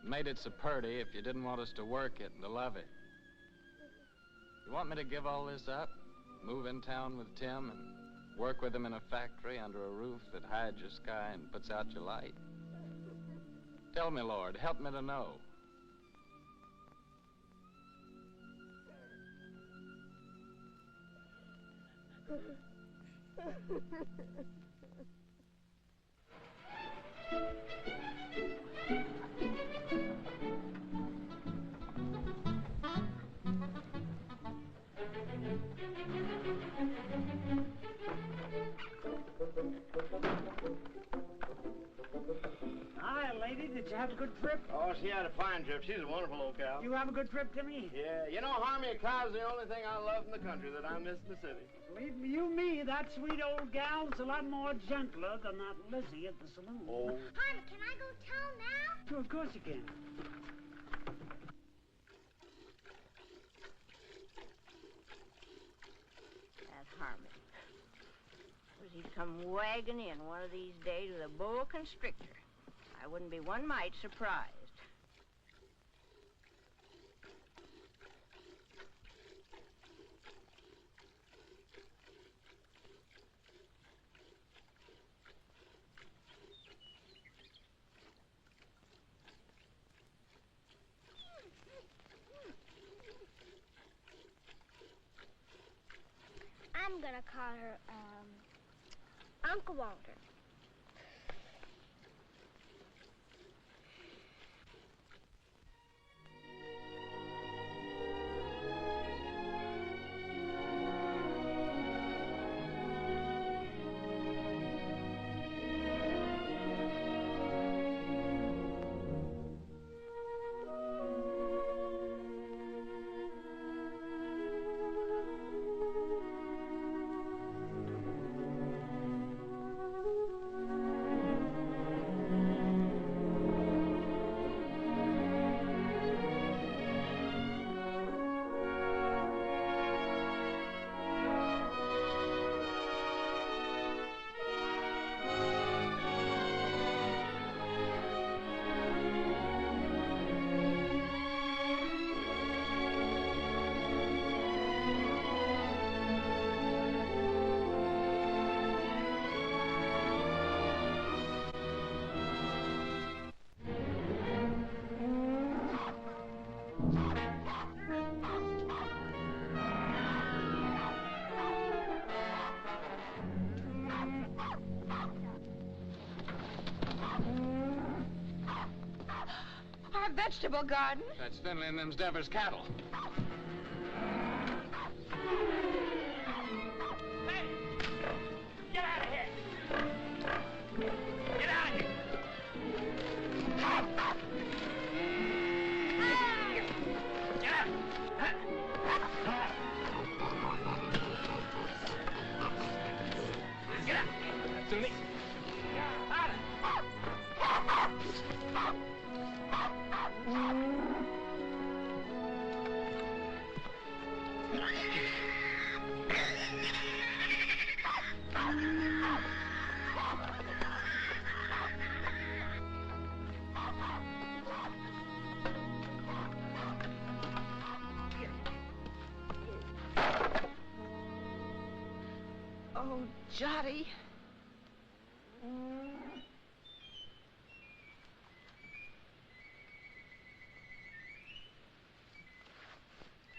Made it so purty if you didn't want us to work it and to love it. You want me to give all this up? Move in town with Tim and work with him in a factory under a roof that hides your sky and puts out your light? Tell me, Lord, help me to know. Hi, lady. Did you have a good trip? Oh, she had a fine trip. She's a wonderful old gal. You have a good trip, Timmy? Yeah, you know, Harmy, a cow's the only thing I love in the country that I miss in the city. Believe you me, that sweet old gal's a lot more gentler than that Lizzie at the saloon. Oh. Harmy, can I go tell now? Sure, of course you can. That Harmon. Suppose he'd come wagging in one of these days with a boa constrictor. I wouldn't be one mite surprised. I'm gonna call her, Uncle Walter. Our vegetable garden? That's Finley and them's Devers cattle. Get out of here! Get out of here! Get out! Get out! Sunni! Oh, Jotty.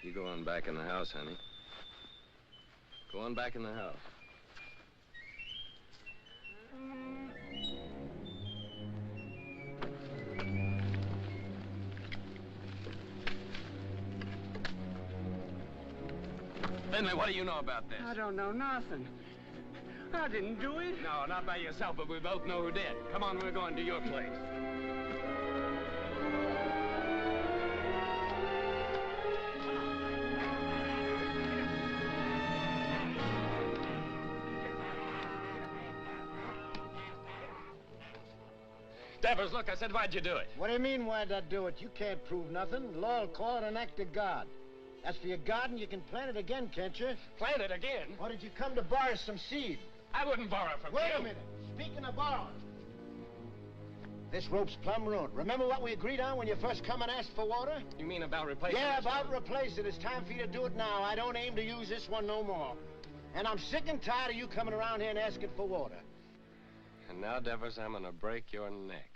You go on back in the house, honey. Go on back in the house. Finley, what do you know about this? I don't know nothing. I didn't do it. No, not by yourself, but we both know who did. Come on, we're going to your place. Devers, look, I said, why'd you do it? What do you mean, why'd I do it? You can't prove nothing. The law'll call it an act of God. As for your garden, you can plant it again, can't you? Plant it again? Or did you come to borrow some seed? I wouldn't borrow from you. Wait a minute. Speaking of borrowing. This rope's plumb ruined. Remember what we agreed on when you first come and asked for water? You mean about replacing Yeah, this about one? replace it. It's time for you to do it now. I don't aim to use this one no more. And I'm sick and tired of you coming around here and asking for water. And now, Devers, I'm gonna break your neck.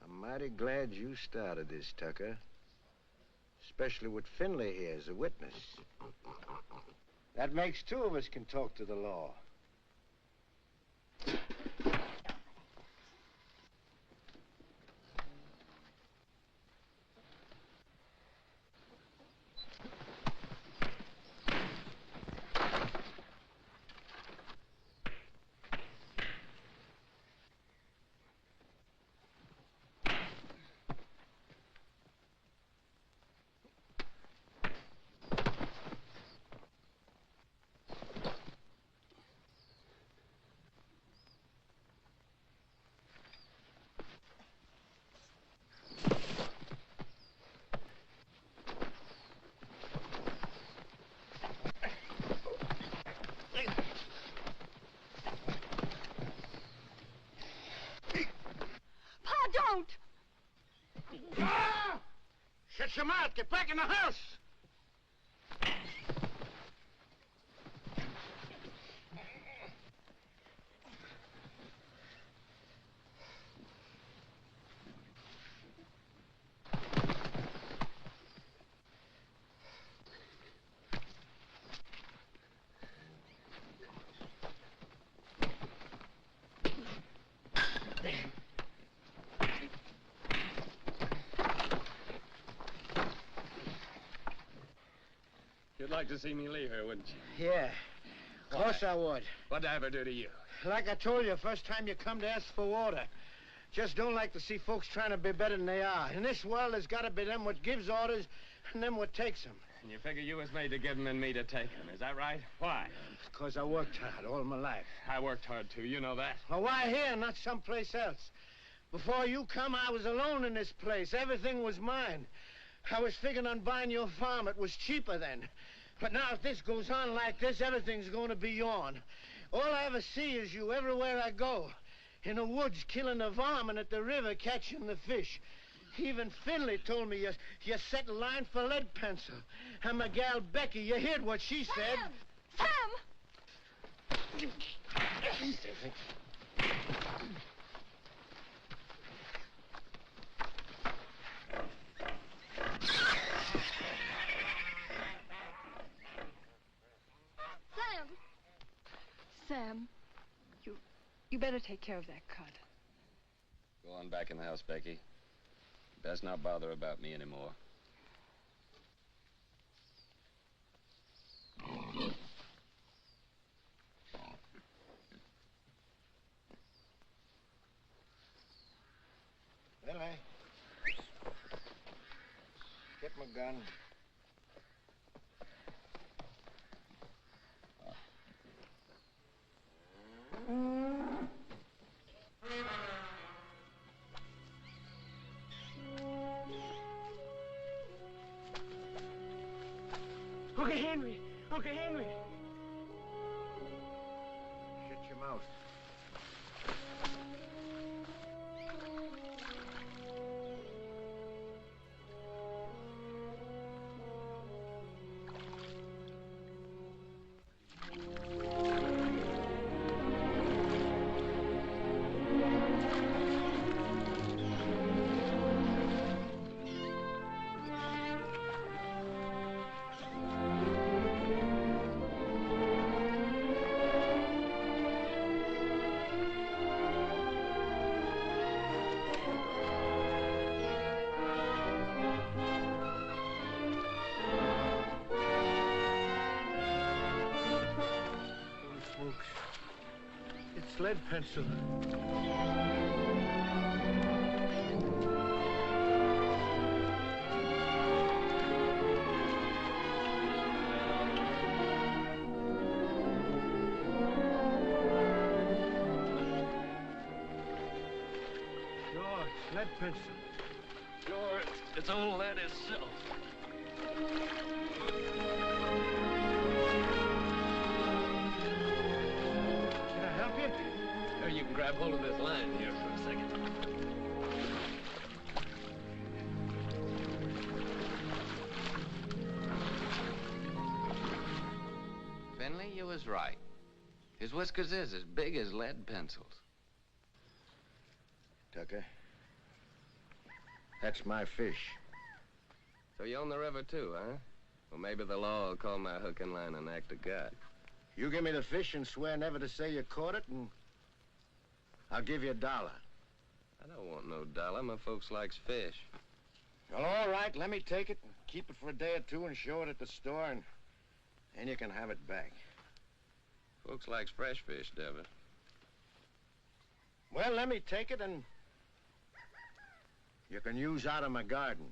I'm mighty glad you started this, Tucker. Especially with Finley here as a witness. That makes two of us can talk to the law. Don't! Ah! Shut your mouth. Get back in the house. You'd like to see me leave her, wouldn't you? Yeah. Of course I would. What'd I ever do to you? Like I told you, first time you come to ask for water. Just don't like to see folks trying to be better than they are. In this world, there's got to be them what gives orders and them what takes them. And you figure you was made to give them and me to take them. Is that right? Why? Because I worked hard all my life. I worked hard, too. You know that. Well, why here, not someplace else? Before you come, I was alone in this place. Everything was mine. I was figuring on buying your farm. It was cheaper then. But now if this goes on like this, everything's going to be yourn. All I ever see is you everywhere I go. In the woods killing the varmint, at the river catching the fish. Even Finley told me you set in line for lead pencil. And my gal Becky, you heard what she said. Sam! Sam, you better take care of that cut. Go on back in the house, Becky. Best not bother about me anymore. Well, get my gun. Uncle Henry! Uncle Henry! Shut your mouth. It's lead pencil. Sure, it's lead pencil. Sure, it's old lead itself. Can I help you? Here, you can grab hold of this line here for a second. Finley, you was right. His whiskers is as big as lead pencils. Tucker, that's my fish. So you own the river too, huh? Well, maybe the law will call my hook and line an act of God. You give me the fish and swear never to say you caught it, and I'll give you $1. I don't want no dollar. My folks likes fish. Well, all right, let me take it and keep it for a day or two and show it at the store, and then you can have it back. Folks likes fresh fish, Devitt. Well, let me take it, and you can use out of my garden.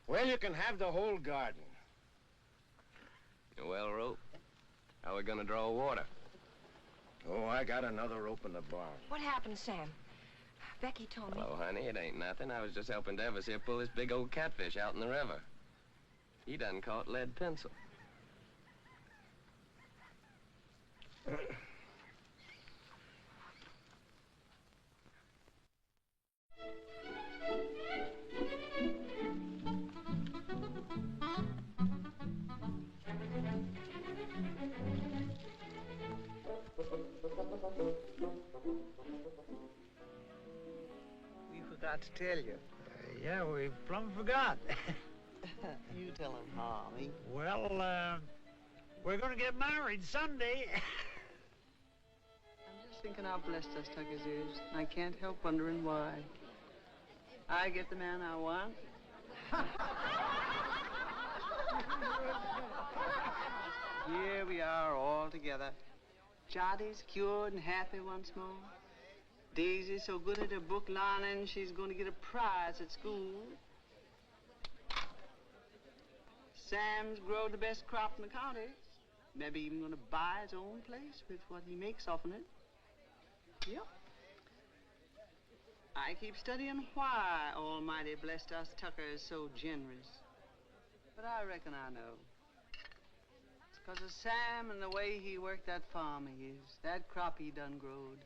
Well, you can have the whole garden. Well, Rope, how are we gonna draw water? Oh, I got another rope in the barn. What happened, Sam? Becky told me. Hello, honey. It ain't nothing. I was just helping Davis here pull this big old catfish out in the river. He done caught lead pencil. We forgot to tell you. Yeah, we plumb forgot. You tell him, Harvey. Well, we're gonna get married Sunday. I'm just thinking how blessed us Tuckers is. I can't help wondering why. I get the man I want. Here we are all together. Jotty's cured and happy once more. Daisy's so good at her book learning, she's going to get a prize at school. Sam's grown the best crop in the county. Maybe even going to buy his own place with what he makes off of it. Yep. I keep studying why Almighty blessed us Tuckers so generous. But I reckon I know. It's 'cause of Sam and the way he worked that farm of his. That crop he done growed.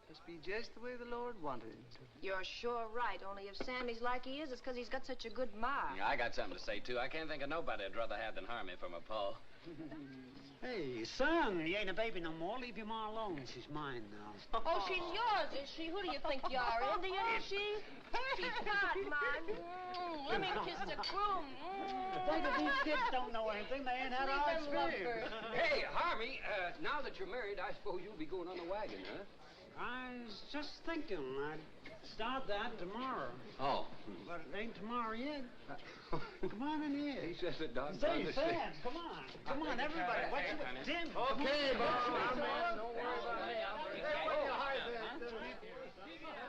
Must be just the way the Lord wanted it. You're sure right, only if Sammy's like he is, it's 'cause he's got such a good ma. Yeah, I got something to say, too. I can't think of nobody I'd rather have than Harmony for my pa. Hey, son, you ain't a baby no more. Leave your ma alone. She's mine now. Oh, she's yours, is she? Who do you think you are, Indian, is she? She's not mine. Let me kiss the groom. Think if these kids don't know anything, they ain't had our experience. Hey, Harmy, now that you're married, I suppose you'll be going on the wagon, huh? I was just thinking I'd start that tomorrow. Oh. But it ain't tomorrow yet. Come on in here. He says it does. Say, Sam, come on. Come on, everybody. What's it? Tim. Okay, Bob. Don't worry about me.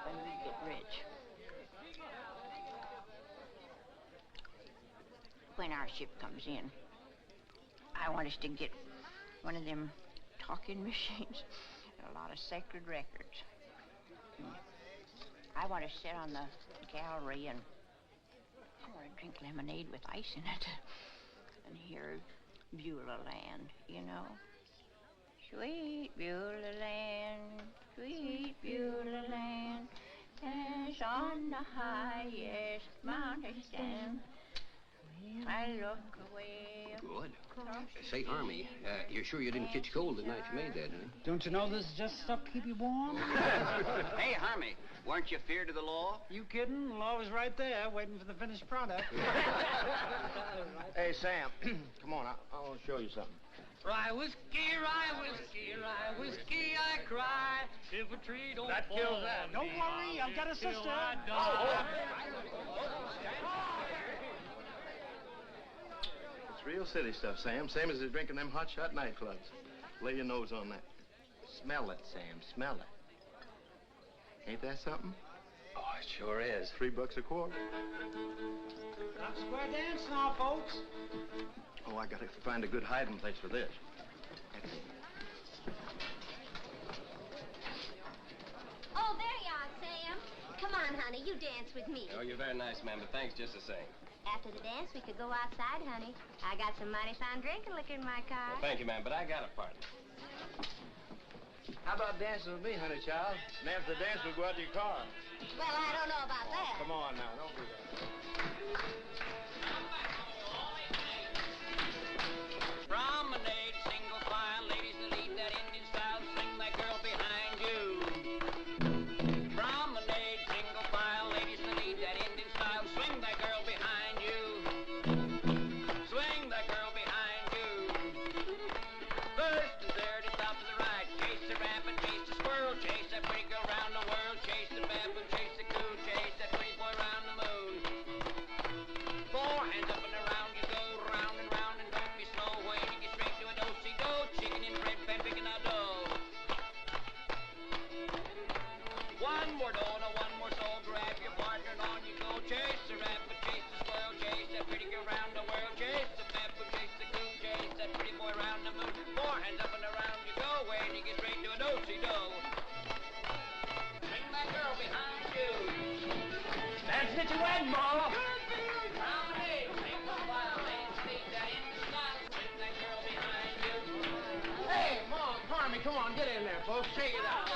When we get rich. When our ship comes in, I want us to get one of them talking machines and a lot of sacred records. I want to sit on the gallery and I want to drink lemonade with ice in it and hear Beulah Land, you know. Sweet Beulah Land, sweet Beulah Land, as on the highest mountain stand. I look away. Good. Say, Harmy, you're sure you didn't catch cold the night you made that, huh? Don't you know this is just stuff to keep you warm? Hey, Harmy, weren't you feared of the law? You kidding? The law was right there, waiting for the finished product. Hey, Sam, come on. I want to show you something. Rye whiskey, I cry. If a tree don't That kills that. Don't worry, I've got a sister. It's real city stuff, Sam. Same as they're drinking them hot shot nightclubs. Lay your nose on that. Smell it, Sam. Smell it. Ain't that something? Oh, it sure is. $3 a quart. Not square dance now, folks. Oh, I gotta find a good hiding place for this. Oh, there you are, Sam. Come on, honey, you dance with me. Oh, you're very nice, ma'am, but thanks just the same. After the dance, we could go outside, honey. I got some mighty fine drinking liquor in my car. Well, thank you, ma'am, but I got a partner. How about dancing with me, honey child? And after the dance, we'll go out to your car. Well, I don't know about that. Come on now, don't do that. Promenade, single file, ladies that lead that Indian style, sing that girl behind you. Promenade, single file, ladies Harvey, come on, get in there, folks. Shake it out.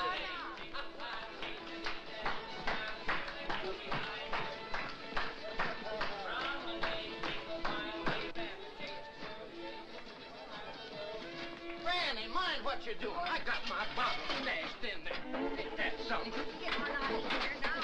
Granny, mind what you're doing. I got my bottle stashed in there. Ain't that something? Get on out of here now.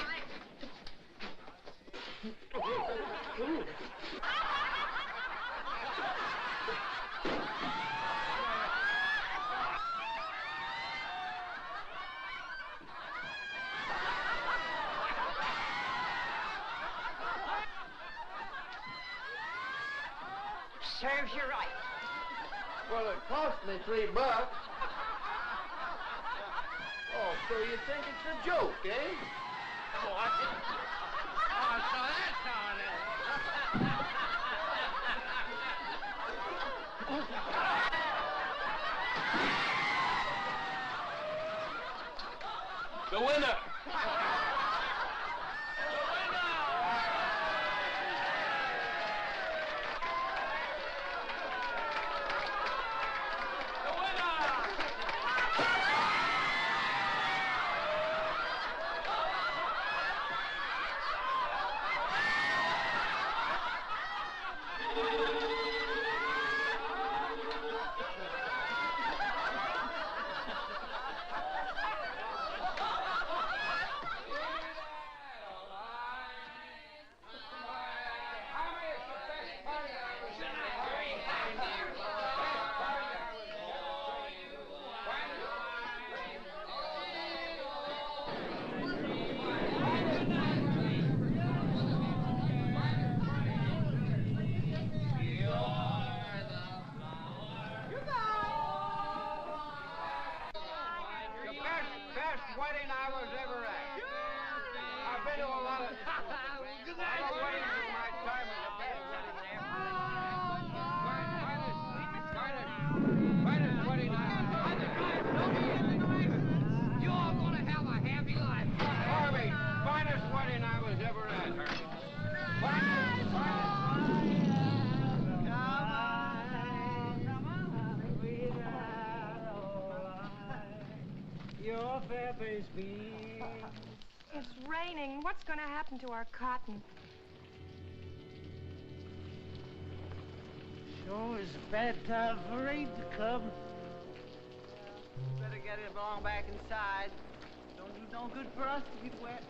Serves you right. Well, it cost me $3. Oh, so you think it's a joke, eh? What? Oh, so that's how it The winner! wedding I was ever at. I've been to a lot of weddings in my time as a best finest wedding I You all gonna have a happy life. Harvey, finest wedding I was ever at, Harvey. Your fair face beams. It's raining. What's going to happen to our cotton? Sure is a bad time for rain to come. Better get it along back inside. Don't do no good for us to get wet.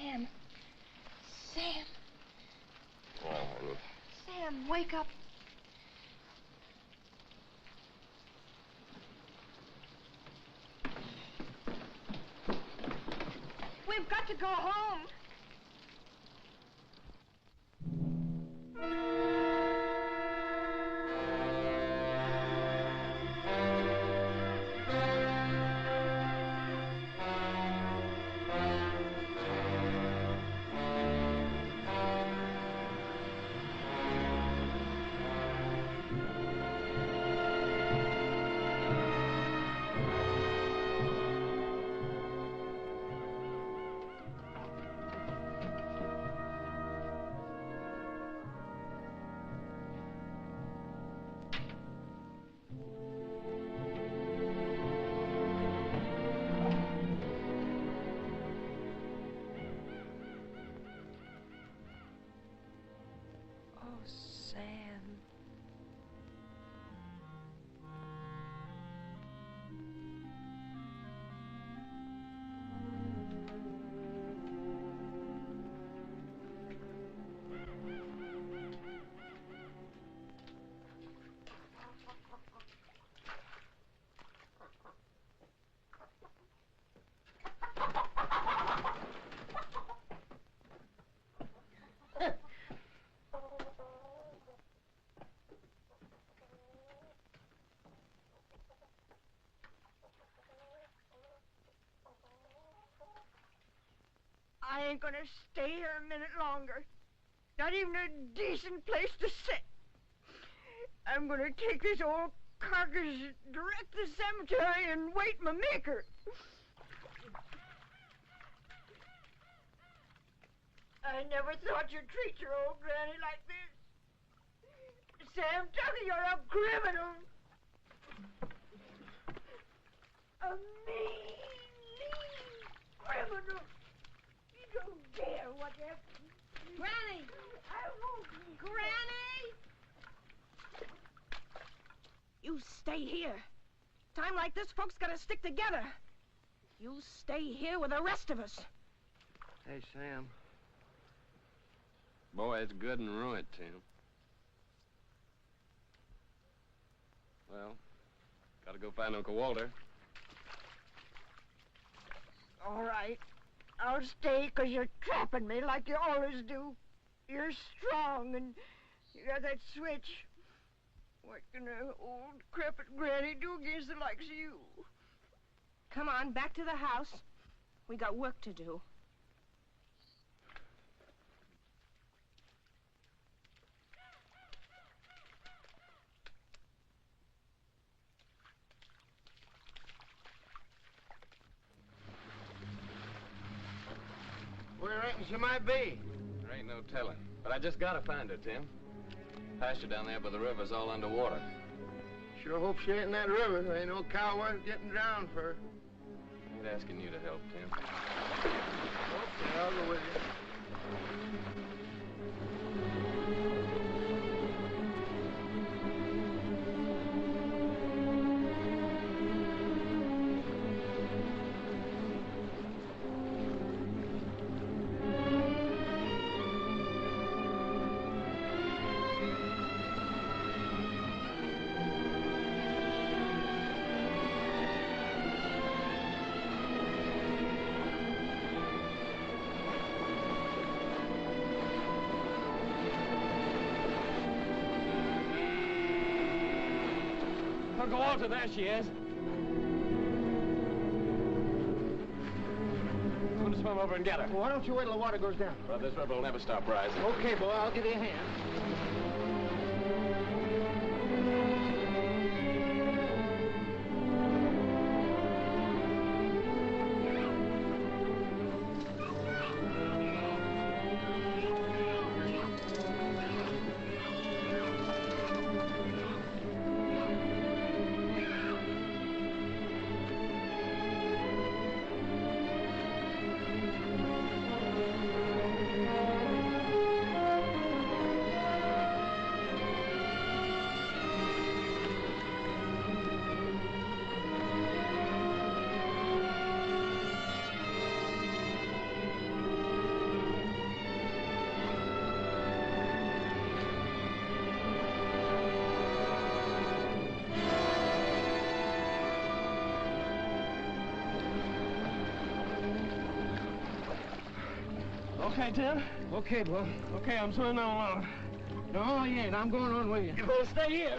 Sam. Sam. Oh, Sam, wake up. We've got to go home. I ain't gonna stay here a minute longer. Not even a decent place to sit. I'm gonna take this old carcass direct to the cemetery and wait my maker. I never thought you'd treat your old granny like this. Sam Tucker, you're a criminal. A mean criminal. You don't dare what that... Granny! I won't... Granny! You stay here. Time like this, folks gotta stick together. You stay here with the rest of us. Hey, Sam. Boy, it's good and ruined, Tim. Well, gotta go find Uncle Walter. All right. I'll stay 'cause you're trapping me like you always do. You're strong and you got that switch. What can an old crepit granny do against the likes of you? Come on, back to the house. We got work to do. Where reckon she might be? There ain't no telling. But I just gotta find her, Tim. Pasture down there by the river's all underwater. Sure hope she ain't in that river. There ain't no cow worth getting drowned for her. I ain't asking you to help, Tim. Okay, I'll go with you. Uncle Walter, there she is. I'm gonna swim over and get her. Well, why don't you wait till the water goes down? Well, this river will never stop rising. Okay, boy, I'll give you a hand. Okay, Tim? Okay, boy. Okay, I'm swimming on along. No, you ain't. I'm going on with you. You're gonna stay here.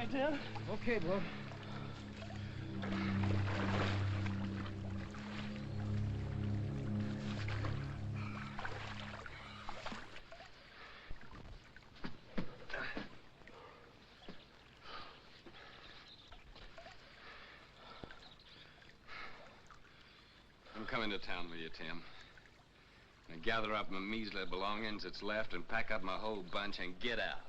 right, Tim. Okay, Bub. I'm coming to town with you, Tim. And gather up my measly belongings that's left and pack up my whole bunch and get out.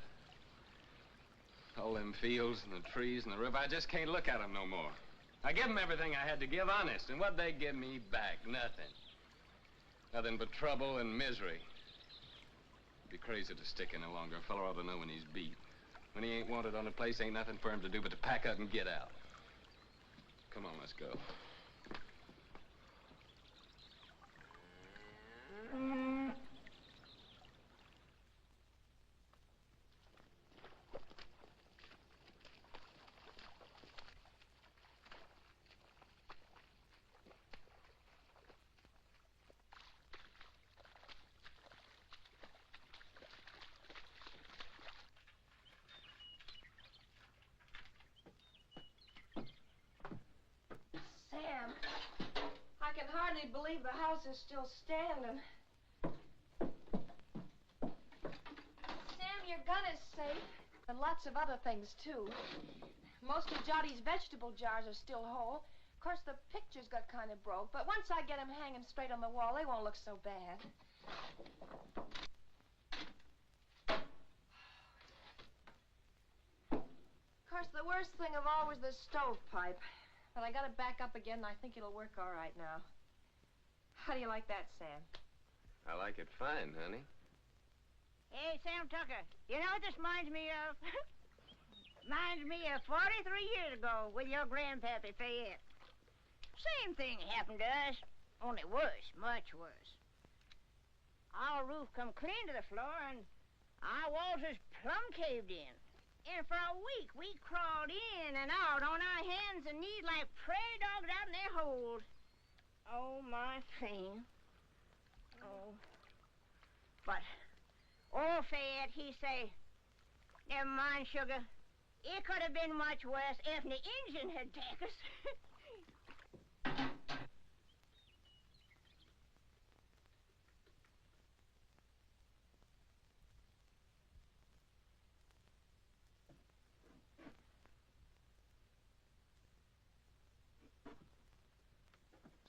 All them fields and the trees and the river, I just can't look at them no more. I give them everything I had to give, honest, and what'd they give me back? Nothing. Nothing but trouble and misery. It'd be crazy to stick any longer. A fellow ought to know when he's beat. When he ain't wanted on a place, ain't nothing for him to do but to pack up and get out. Come on, let's go. Sam, I can hardly believe the house is still standing. Sam, your gun is safe, and lots of other things, too. Most of Jotty's vegetable jars are still whole. Of course, the pictures got kind of broke, but once I get them hanging straight on the wall, they won't look so bad. Of course, the worst thing of all was the stovepipe. But I got it back up again, and I think it'll work all right now. How do you like that, Sam? I like it fine, honey. Hey, Sam Tucker, you know what this reminds me of? Reminds me of 43 years ago with your grandpappy Fayette. Same thing happened to us, only worse, much worse. Our roof come clean to the floor, and our walls is plumb caved in. And for a week, we crawled in and out on our hands and knees like prairie dogs out in their holes. Oh, my thing. Oh. But old Fayette, he say, never mind, sugar. It could have been much worse if the engine had taken us.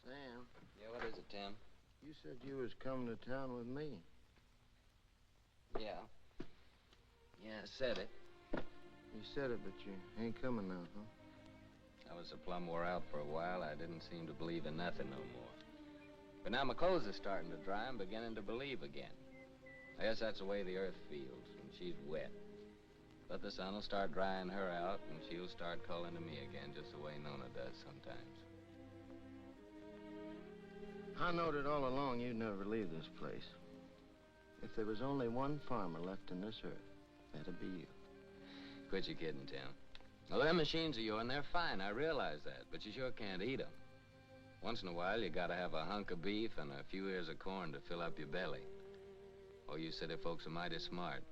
Sam. Yeah, what is it, Tim? You said you was coming to town with me. Yeah. Yeah, I said it. You said it, but you ain't coming now, huh? I was so plumb wore out for a while, I didn't seem to believe in nothing no more. But now my clothes are starting to dry, I'm beginning to believe again. I guess that's the way the earth feels when she's wet. But the sun will start drying her out, and she'll start calling to me again, just the way Nona does sometimes. I knowed it all along you'd never leave this place. If there was only one farmer left in this earth, that'd be you. Quit your kidding, Tim. Well, them machines of yours, they're fine, I realize that, but you sure can't eat them. Once in a while, you gotta have a hunk of beef and a few ears of corn to fill up your belly. Oh, you city folks are mighty smart.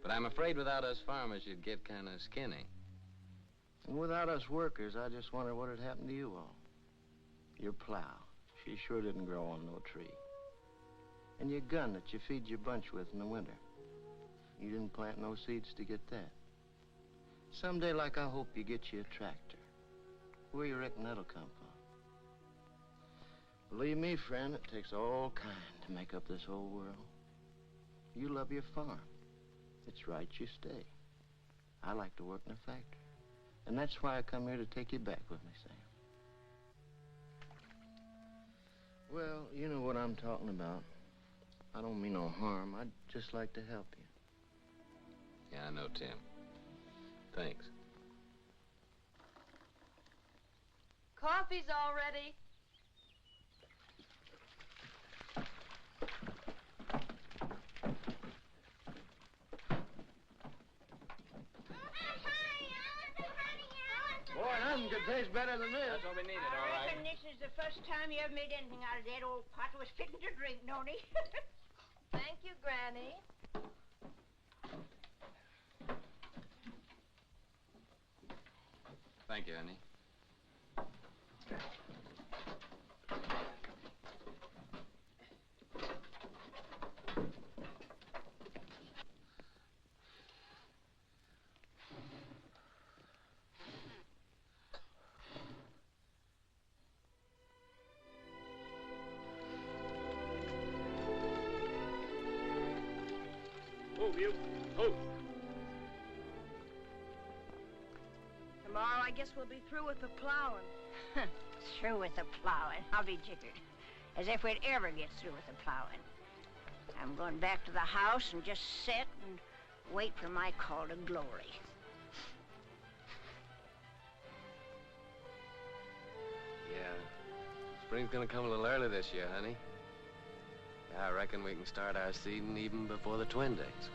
But I'm afraid without us farmers, you'd get kind of skinny. And without us workers, I just wonder what had happened to you all. Your plow. She sure didn't grow on no tree. And your gun that you feed your bunch with in the winter. You didn't plant no seeds to get that. Someday, like, I hope you get you a tractor. Where you reckon that'll come from? Believe me, friend, it takes all kind to make up this whole world. You love your farm. It's right you stay. I like to work in a factory. And that's why I come here to take you back with me, Sam. Well, you know what I'm talking about. I don't mean no harm. I'd just like to help you. Yeah, I know, Tim. Thanks. Coffee's all ready. Boy, nothing could taste better than this. That's what we needed, all I right. reckon this is the first time you ever made anything out of that old pot was fitting to drink, don't he? Thank you, Granny. Thank you, honey. Move, you. Move. Tomorrow, I guess we'll be through with the plowing. Through with the plowing. I'll be jiggered. As if we'd ever get through with the plowing. I'm going back to the house and just sit and wait for my call to glory. Yeah. Spring's gonna come a little early this year, honey. I reckon we can start our seeding even before the twin days.